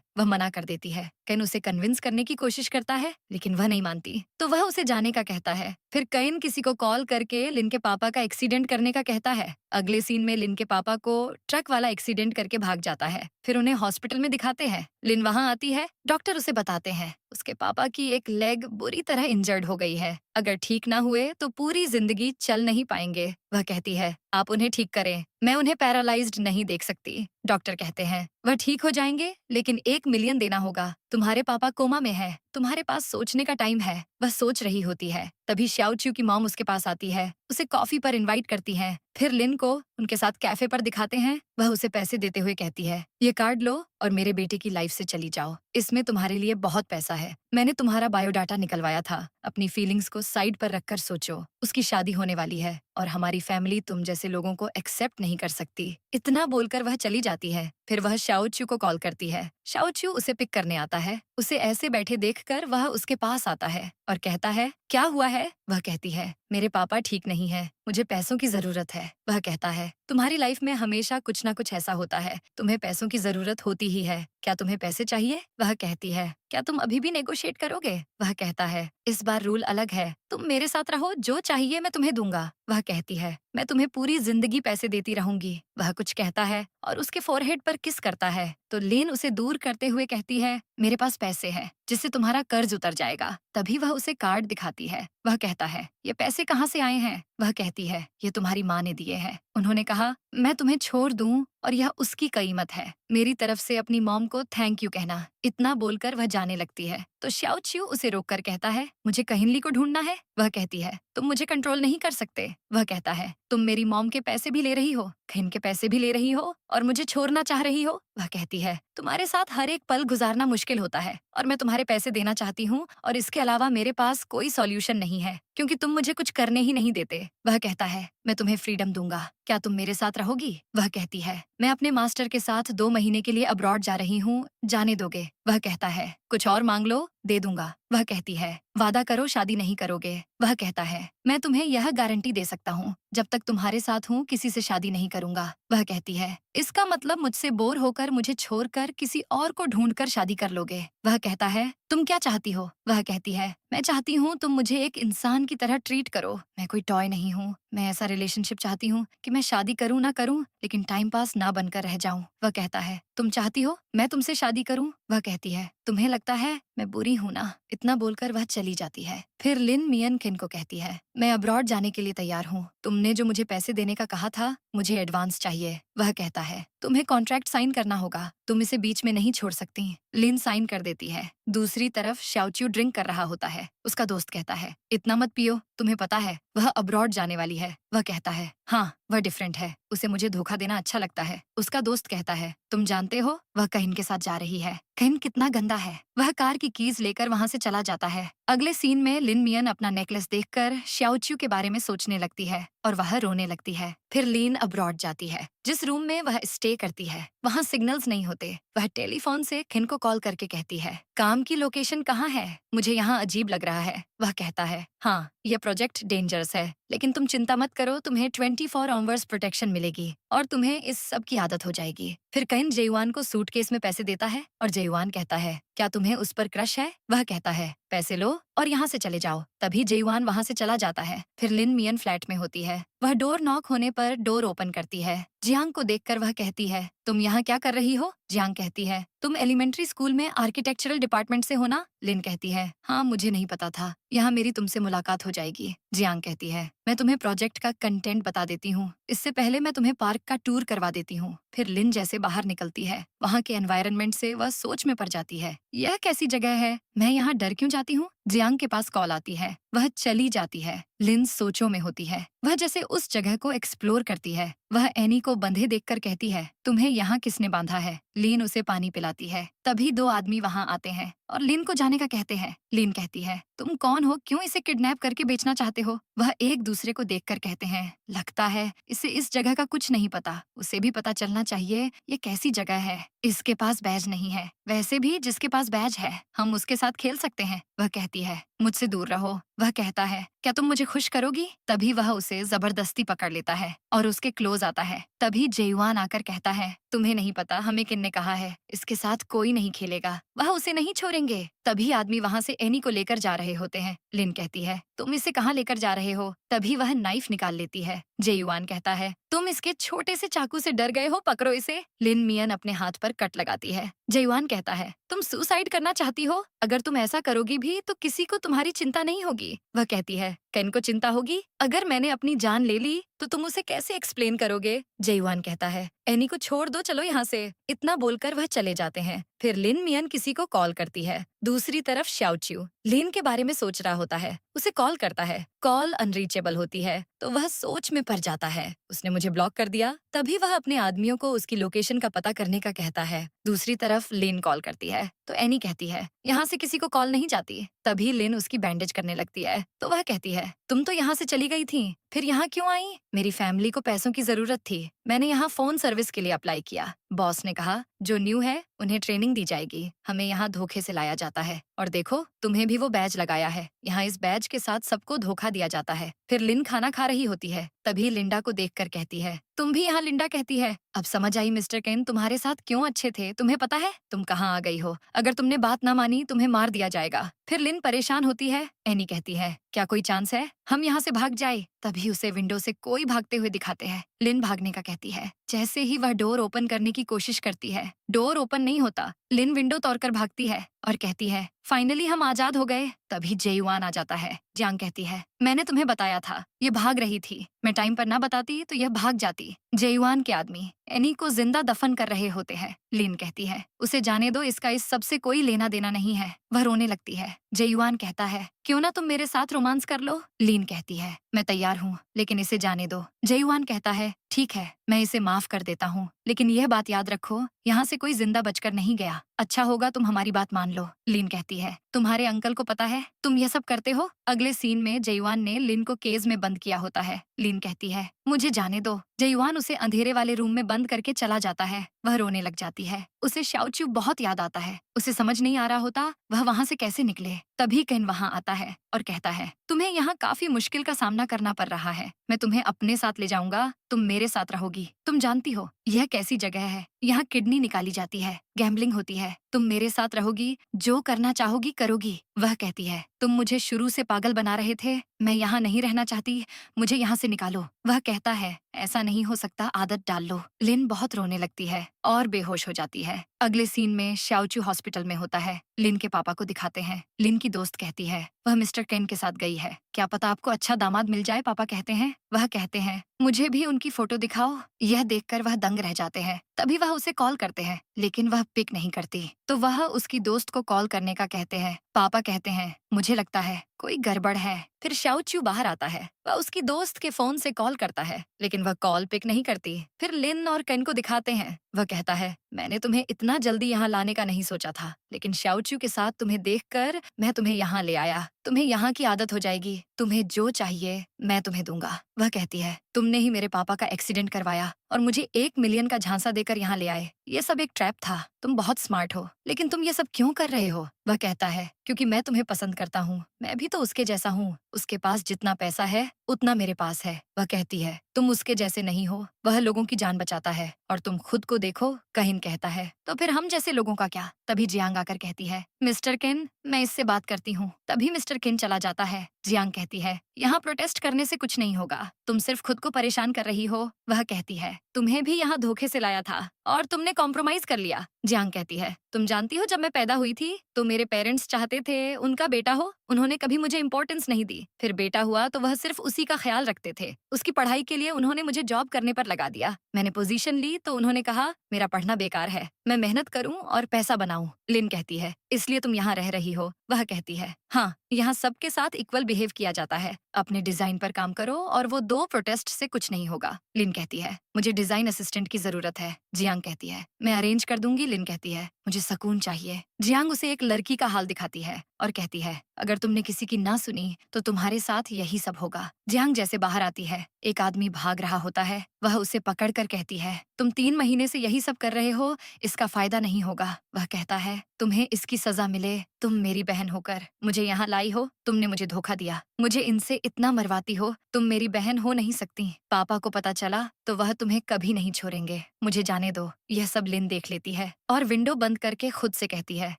Speaker 1: वह मना कर देती है। कैन उसे कन्विंस करने की कोशिश करता है, लेकिन वह नहीं मानती, तो वह उसे जाने का कहता है। फिर कैन किसी को कॉल करके लिन के पापा का एक्सीडेंट करने का कहता है। अगले सीन में लिन के पापा को ट्रक वाला एक्सीडेंट करके भाग जाता है। फिर उन्हें हॉस्पिटल में दिखाते हैं। लिन वहाँ आती है। डॉक्टर उसे बताते हैं, उसके पापा की एक लेग बुरी तरह इंजर्ड हो गई है। अगर ठीक ना हुए तो पूरी जिंदगी चल नहीं पाएंगे। वह कहती है, आप उन्हें ठीक करें, मैं उन्हें पैरालाइज्ड नहीं देख सकती। डॉक्टर कहते हैं, वह ठीक हो जाएंगे, लेकिन 1 मिलियन देना होगा। तुम्हारे पापा कोमा में है, तुम्हारे पास सोचने का टाइम है। वह सोच रही होती है। तभी शाओच्यू की मॉम उसके पास आती है, उसे कॉफी पर इनवाइट करती है। फिर लिन को उनके साथ कैफे पर दिखाते हैं। वह उसे पैसे देते हुए कहती है, ये कार्ड लो और मेरे बेटे की लाइफ से चली जाओ। इसमें तुम्हारे लिए बहुत पैसा है। मैंने तुम्हारा बायोडाटा निकलवाया था। अपनी फीलिंग्स को साइड पर रखकर सोचो, उसकी शादी होने वाली है और हमारी फैमिली तुम जैसे लोगों को एक्सेप्ट नहीं कर सकती। इतना बोलकर वह चली जाती है। फिर वह शाओच्यू को कॉल करती है। शाओच्यू उसे पिक करने आता है। उसे ऐसे बैठे देखकर वह उसके पास आता है और कहता है, क्या हुआ है? वह कहती है, मेरे पापा ठीक नहीं है, मुझे पैसों की जरूरत है। वह कहता है, तुम्हारी लाइफ में हमेशा कुछ ना कुछ ऐसा होता है, तुम्हें पैसों की जरूरत होती ही है। क्या तुम्हें पैसे चाहिए? वह कहती है, क्या तुम अभी भी नेगोशिएट करोगे? वह कहता है, इस बार रूल अलग है, तुम मेरे साथ रहो, जो चाहिए मैं तुम्हें दूंगा। वह कहती है, मैं तुम्हें पूरी जिंदगी पैसे देती रहूंगी। वह कुछ कहता है और उसके फोरहेड पर किस करता है, तो लिन उसे दूर करते हुए कहती है, मेरे पास पैसे हैं जिससे तुम्हारा कर्ज उतर जाएगा। तभी वह उसे कार्ड दिखाती है। वह कहता है, ये पैसे कहाँ से आए हैं? वह कहती है, ये तुम्हारी माँ ने दिए हैं। उन्होंने कहा मैं तुम्हें छोड़ दूं और यह उसकी कीमत है। मेरी तरफ से अपनी मॉम को थैंक यू कहना। इतना बोलकर वह जाने लगती है तो शाओच्यू उसे रोककर कहता है, मुझे कहिनली को ढूंढना है। वह कहती है, तुम मुझे कंट्रोल नहीं कर सकते। वह कहता है, तुम मेरी मॉम के पैसे भी ले रही हो, खिन के पैसे भी ले रही हो और मुझे छोड़ना चाह रही हो। वह कहती है, तुम्हारे साथ हर एक पल गुजारना मुश्किल होता है और मैं तुम्हारे पैसे देना चाहती हूँ और इसके अलावा मेरे पास कोई सॉल्यूशन नहीं है क्योंकि तुम मुझे कुछ करने ही नहीं देते। वह कहता है, मैं तुम्हें फ्रीडम दूंगा, क्या तुम मेरे साथ रहोगी? वह कहती है, मैं अपने मास्टर के साथ 2 महीने के लिए अब्रॉड जा रही हूँ, जाने दोगे? वह कहता है, कुछ और मांग लो, दे दूंगा। वह कहती है, वादा करो शादी नहीं करोगे। वह कहता है, मैं तुम्हें यह गारंटी दे सकता हूँ, जब तक तुम्हारे साथ हूँ किसी से शादी नहीं करूंगा। वह कहती है, इसका मतलब मुझसे बोर होकर मुझे छोड़कर किसी और को ढूंढकर शादी कर लोगे। वह कहता है, तुम क्या चाहती हो? वह कहती है, मैं चाहती हूँ तुम मुझे एक इंसान की तरह ट्रीट करो, मैं कोई टॉय नहीं हूँ। मैं ऐसा रिलेशनशिप चाहती हूँ कि मैं शादी करूँ ना करूँ लेकिन टाइम पास ना बनकर रह जाऊँ। वह कहता है, तुम चाहती हो मैं तुमसे शादी करूँ? वह कहती है, तुम्हें लगता है मैं बुरी हूँ ना? इतना बोलकर वह चली जाती है। फिर लिन मियन किन को कहती है, मैं अब्रॉड जाने के लिए तैयार हूँ, तुमने जो मुझे पैसे देने का कहा था मुझे एडवांस चाहिए। वह कहता है, तुम्हें कॉन्ट्रैक्ट साइन करना होगा, तुम इसे बीच में नहीं छोड़ सकती। लिन साइन कर देती है। दूसरी तरफ शाओच्यू ड्रिंक कर रहा होता है। उसका दोस्त कहता है, इतना मत पियो, तुम्हें पता है वह अब्रॉड जाने वाली है। वह कहता है, हाँ वह डिफरेंट है, उसे मुझे धोखा देना अच्छा लगता है। उसका दोस्त कहता है, तुम जानते हो वह कहिन के साथ जा रही है, कहिन कितना गंदा है। वह कार की कीज लेकर वहाँ से चला जाता है। अगले सीन में लिन मियन अपना नेकलेस देखकर शाओच्यू के बारे में सोचने लगती है और वह रोने लगती है। फिर लिन अब्रॉड जाती है। जिस रूम में वह स्टे करती है वहाँ सिग्नल्स नहीं होते। वह टेलीफोन से खिन को कॉल करके कहती है, काम की लोकेशन कहाँ है? मुझे यहाँ अजीब लग रहा है। वह कहता है, हाँ यह प्रोजेक्ट डेंजरस है, लेकिन तुम चिंता मत करो, तुम्हें 24 आवर्स प्रोटेक्शन मिलेगी और तुम्हें इस सब की आदत हो जाएगी। फिर कहिन जेयुआन को सूटकेस में पैसे देता है और जेयुआन कहता है, क्या तुम्हें उस पर क्रश है? वह कहता है, पैसे लो और यहाँ से चले जाओ। तभी जेयुआन वहाँ से चला जाता है। फिर लिन मियन फ्लैट में होती है। वह डोर नॉक होने पर डोर ओपन करती है। जियांग को देखकर वह कहती है, तुम यहाँ क्या कर रही हो? जियांग कहती है, तुम एलिमेंट्री स्कूल में आर्किटेक्चरल डिपार्टमेंट से हो ना? लिन कहती है, हाँ मुझे नहीं पता था। यहाँ मेरी तुमसे मुलाकात हो जाएगी। जियांग कहती है, मैं तुम्हें प्रोजेक्ट का कंटेंट बता देती हूँ। इससे पहले मैं तुम्हें पार्क का टूर करवा देती हूँ। फिर लिन जैसे बाहर निकलती है, वहाँ के एनवायरनमेंट से वह सोच में पड़ जाती है। यह कैसी जगह है? मैं यहाँ डर क्यों जाती हूँ? जियांग के पास कॉल आती है। वह चली जाती है। लिन सोचों में होती है। वह जैसे उस जगह को एक्सप्लोर करती है। वह एनी को बंधे देखकर कहती है, तुम्हें यहाँ किसने बांधा है? लिन उसे पानी पिलाती है। तभी दो आदमी वहाँ आते हैं और लिन को जाने का कहते हैं। लिन कहती है, तुम कौन हो? क्यों इसे किडनैप करके बेचना चाहते हो? वह एक दूसरे को देखकर कहते हैं, लगता है इसे इस जगह का कुछ नहीं पता। उसे भी पता चलना चाहिए ये कैसी जगह है। इसके पास बैज नहीं है। वैसे भी जिसके पास बैज है हम उसके साथ खेल सकते हैं। वह कहती है, मुझसे दूर रहो। वह कहता है, क्या तुम मुझे खुश करोगी? तभी वह उसे जबरदस्ती पकड़ लेता है और उसके क्लोज आता है। तभी जेयुआन आकर कहता है, तुम्हें नहीं पता हमें किन ने कहा है, इसके साथ कोई नहीं खेलेगा। वह उसे नहीं छोड़ेंगे। तभी आदमी वहाँ से एनी को लेकर जा रहे होते हैं। लिन कहती है, तुम इसे कहाँ लेकर जा रहे हो? तभी वह नाइफ निकाल लेती है। जेयुआन कहता है, तुम इसके छोटे से चाकू से डर गए हो, पकड़ो इसे। लिन मियन अपने हाथ पर कट लगाती है। जेयुआन कहता है, तुम सुसाइड करना चाहती हो? अगर तुम ऐसा करोगी भी तो किसी को तुम्हारी चिंता नहीं होगी। वह कहती है, केन को चिंता होगी? अगर मैंने अपनी जान ले ली तो तुम उसे कैसे एक्सप्लेन करोगे? जेयुआन कहता है, एनी को छोड़ दो, चलो यहाँ से। इतना बोलकर वह चले जाते हैं। फिर लिन मियन किसी को कॉल करती है। दूसरी तरफ शाओच्यू लिन के बारे में सोच रहा होता है। उसे कॉल करता है। कॉल अनरीचेबल होती है तो वह सोच में पड़ जाता है। उसने मुझे ब्लॉक कर दिया। तभी वह अपने आदमियों को उसकी लोकेशन का पता करने का कहता है। दूसरी तरफ लिन कॉल करती है तो एनी कहती है, यहाँ से किसी को कॉल नहीं जाती। तभी लिन उसकी बैंडेज करने लगती है तो वह कहती है, तुम तो यहाँ से चली गई थी, फिर यहाँ क्यों आई? मेरी फैमिली को पैसों की जरूरत थी। मैंने यहाँ फोन सर्विस के लिए अप्लाई किया। बॉस ने कहा जो न्यू है उन्हें ट्रेनिंग दी जाएगी। हमें यहाँ धोखे से लाया जाता है और देखो तुम्हें भी वो बैज लगाया है। यहाँ इस बैज के साथ सबको धोखा दिया जाता है। फिर लिन खाना खा रही होती है। तभी लिंडा को देखकर कहती है, तुम भी यहाँ? लिंडा कहती है, अब समझ आई मिस्टर केन तुम्हारे साथ क्यों अच्छे थे। तुम्हें पता है तुम कहाँ आ गई हो? अगर तुमने बात ना मानी तुम्हें मार दिया जाएगा। फिर लिन परेशान होती है। एनी कहती है, क्या कोई चांस है हम यहाँ से भाग जाए? तभी उसे विंडो से कोई भागते हुए दिखाते हैं। लिन भागने का कहती है। जैसे ही वह डोर ओपन करने की कोशिश करती है, डोर ओपन नहीं होता। लिन विंडो तोड़कर भागती है और कहती है, फाइनली हम आजाद हो गए। तभी जेयुआन आ जाता है। जियांग कहती है, मैंने तुम्हें बताया था ये भाग रही थी। मैं टाइम पर ना बताती तो यह भाग जाती। जेयुआन के आदमी एनी को जिंदा दफन कर रहे होते हैं। लिन कहती है, उसे जाने दो, इसका इस सब से कोई लेना देना नहीं है। वह रोने लगती है। जेयुआन कहता है, क्यों ना तुम मेरे साथ रोमांस कर लो? लिन कहती है, मैं तैयार हूँ लेकिन इसे जाने दो। जेयुआन कहता है, ठीक है मैं इसे माफ कर देता हूँ, लेकिन यह बात याद रखो यहाँ से कोई जिंदा बचकर नहीं गया। अच्छा होगा तुम हमारी बात मान लो। लिन कहती है, तुम्हारे अंकल को पता है तुम यह सब करते हो? अगले सीन में जेयुआन ने लिन को केज में बंद किया होता है। लिन कहती है, मुझे जाने दो। जेयुआन उसे अंधेरे वाले रूम में बंद करके चला जाता है। वह रोने लग जाती है। उसे शाओच्यू बहुत याद आता है। उसे समझ नहीं आ रहा होता वह वहाँ से कैसे निकले। तभी केन वहाँ आता है और कहता है, तुम्हें यहाँ काफी मुश्किल का सामना करना पड़ रहा है। मैं तुम्हें अपने साथ ले जाऊंगा, तुम मेरे साथ रहोगी। तुम जानती हो यह कैसी जगह है? यहाँ किडनी निकाली जाती है, गैम्बलिंग होती है। तुम मेरे साथ रहोगी, जो करना चाहोगी करोगी। वह कहती है, तुम मुझे शुरू से पागल बना रहे थे। मैं यहाँ नहीं रहना चाहती, मुझे यहाँ से निकालो। वह कहता है, ऐसा नहीं हो सकता, आदत डाल लो। लिन बहुत रोने लगती है और बेहोश हो जाती है। अगले सीन में शाओच्यू हॉस्पिटल में होता है। लिन के पापा को दिखाते हैं। लिन की दोस्त कहती है, वह मिस्टर केन के साथ गई है, क्या पता आपको अच्छा दामाद मिल जाए। पापा कहते हैं। वह कहते हैं, मुझे भी उनकी फोटो दिखाओ। यह देखकर वह दंग रह जाते हैं। तभी वह उसे कॉल करते हैं लेकिन वह पिक नहीं करती, तो वह उसकी दोस्त को कॉल करने का कहते हैं। पापा कहते हैं, मुझे लगता है कोई गड़बड़ है। फिर शाओच्यू बाहर आता है। वह उसकी दोस्त के फोन से कॉल करता है लेकिन वह कॉल पिक नहीं करती। फिर लिन और केन को दिखाते हैं। वह कहता है, मैंने तुम्हें इतना जल्दी यहाँ लाने का नहीं सोचा था, लेकिन शाओच्यू के साथ तुम्हें देखकर मैं तुम्हें यहाँ ले आया। तुम्हें यहाँ की आदत हो जाएगी। तुम्हें जो चाहिए मैं तुम्हें दूंगा। वह कहती है, तुमने ही मेरे पापा का एक्सीडेंट करवाया और मुझे 1 मिलियन का झांसा देकर यहाँ ले आए। ये सब एक ट्रैप था। तुम बहुत स्मार्ट हो, लेकिन तुम ये सब क्यों कर रहे हो? वह कहता है, क्योंकि मैं तुम्हें पसंद करता हूँ। मैं भी तो उसके जैसा हूँ। उसके पास जितना पैसा है उतना मेरे पास है। वह कहती है, तुम उसके जैसे नहीं हो। वह लोगों की जान बचाता है और तुम खुद को देखो। कहिन कहता है, तो फिर हम जैसे लोगों का क्या? तभी जियांग आकर कहती है, मिस्टर किन, मैं इससे बात करती हूँ। तभी मिस्टर किन चला जाता है। जियांग कहती है, यहाँ प्रोटेस्ट करने से कुछ नहीं होगा। तुम सिर्फ खुद को परेशान कर रही हो। वह कहती है, तुम्हें भी यहाँ धोखे से लाया था और तुमने कॉम्प्रोमाइज कर लिया। जियांग कहती है, तुम जानती हो जब मैं पैदा हुई थी तो मेरे पेरेंट्स चाहते थे उनका बेटा हो। उन्होंने कभी मुझे इंपॉर्टेंस नहीं दी। फिर बेटा हुआ तो वह सिर्फ उसी का ख्याल रखते थे। उसकी पढ़ाई के लिए उन्होंने मुझे जॉब करने पर लगा दिया। मैंने पोजीशन ली तो उन्होंने कहा मेरा पढ़ना बेकार है, मैं मेहनत करूं और पैसा बनाऊं। लिन कहती है, इसलिए तुम यहाँ रह रही हो। वह कहती है, हाँ, यहाँ सबके साथ इक्वल बिहेव किया जाता है। अपने डिजाइन पर काम करो और वो 2 प्रोटेस्ट से कुछ नहीं होगा। लिन कहती है, मुझे डिजाइन असिस्टेंट की जरूरत है। जियांग कहती है, मैं अरेंज कर दूंगी। लिन कहती है, मुझे सुकून चाहिए। जियांग उसे एक लड़की का हाल दिखाती है और कहती है, अगर तुमने किसी की ना सुनी तो तुम्हारे साथ यही सब होगा। जियांग जैसे बाहर आती है, एक आदमी भाग रहा होता है। वह उसे पकड़कर कहती है, तुम 3 महीने से यही सब कर रहे हो, इसका फायदा नहीं होगा। वह कहता है, तुम्हें इसकी सजा मिले। तुम मेरी बहन होकर मुझे यहाँ लाई हो, तुमने मुझे धोखा दिया। मुझे इनसे इतना मरवाती हो, तुम मेरी बहन हो नहीं सकती। पापा को पता चला तो वह तुम्हें कभी नहीं छोड़ेंगे। मुझे जाने दो। यह सब लिन देख लेती है और विंडो बंद करके खुद से कहती है,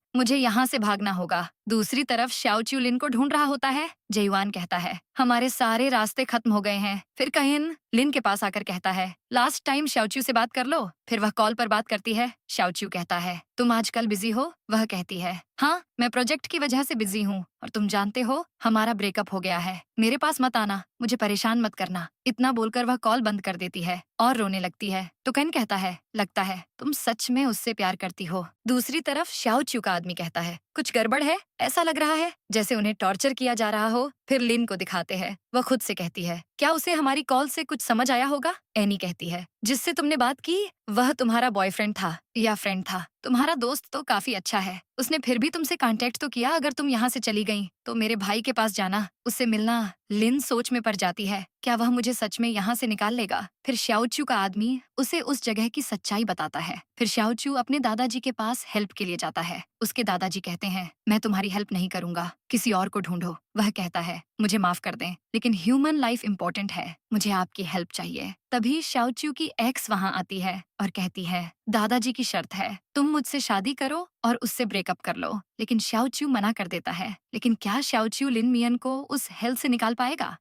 Speaker 1: मुझे यहाँ से भागना होगा। दूसरी तरफ शाओच्यू लिन को ढूंढ रहा होता है। जेयुआन कहता है, हमारे सारे रास्ते खत्म हो गए हैं। फिर कहिन लिन के पास आकर कहता है, लास्ट टाइम शाओच्यू से बात कर लो। फिर वह कॉल पर बात करती है। शाओच्यू कहता है, तुम आजकल बिजी हो? वह कहती है, हाँ, मैं प्रोजेक्ट की वजह से बिजी हूँ और तुम जानते हो हमारा ब्रेकअप हो गया है। मेरे पास मत आना, मुझे परेशान मत करना। इतना बोलकर वह कॉल बंद कर देती है और रोने लगती है। तो कन कहता है, लगता है तुम सच में उससे प्यार करती हो। दूसरी तरफ शाओच्यू का आदमी कहता है, कुछ गड़बड़ है, ऐसा लग रहा है जैसे उन्हें टॉर्चर किया जा रहा हो। फिर लिन को दिखाते हैं। वह खुद से कहती है, क्या उसे हमारी कॉल से कुछ समझ आया होगा? एनी कहती है, जिससे तुमने बात की वह तुम्हारा बॉयफ्रेंड था या फ्रेंड था। तुम्हारा दोस्त तो काफी अच्छा है, उसने फिर भी तुमसे कांटेक्ट तो किया। अगर तुम यहाँ से चली गई तो मेरे भाई के पास जाना, उससे मिलना। लिन सोच में पड़ जाती है, क्या वह मुझे सच में यहाँ से निकाल लेगा? फिर शाओच्यू का आदमी उसे उस जगह की सच्चाई बताता है। फिर शाओच्यू अपने दादाजी के पास हेल्प के लिए जाता है। उसके दादाजी कहते हैं, मैं तुम्हारी हेल्प नहीं करूंगा, किसी और को ढूंढो। वह कहता है, मुझे माफ कर दें, लेकिन ह्यूमन लाइफ इम्पोर्टेंट है, मुझे आपकी हेल्प चाहिए। तभी शाओच्यू की एक्स वहाँ आती है और कहती है, दादाजी की शर्त है, तुम मुझसे शादी करो और उससे ब्रेकअप कर लो। लेकिन शाओच्यू मना कर देता है। लेकिन क्या शाओच्यू लिन मियन को उस हेल से निकाल पाएगा?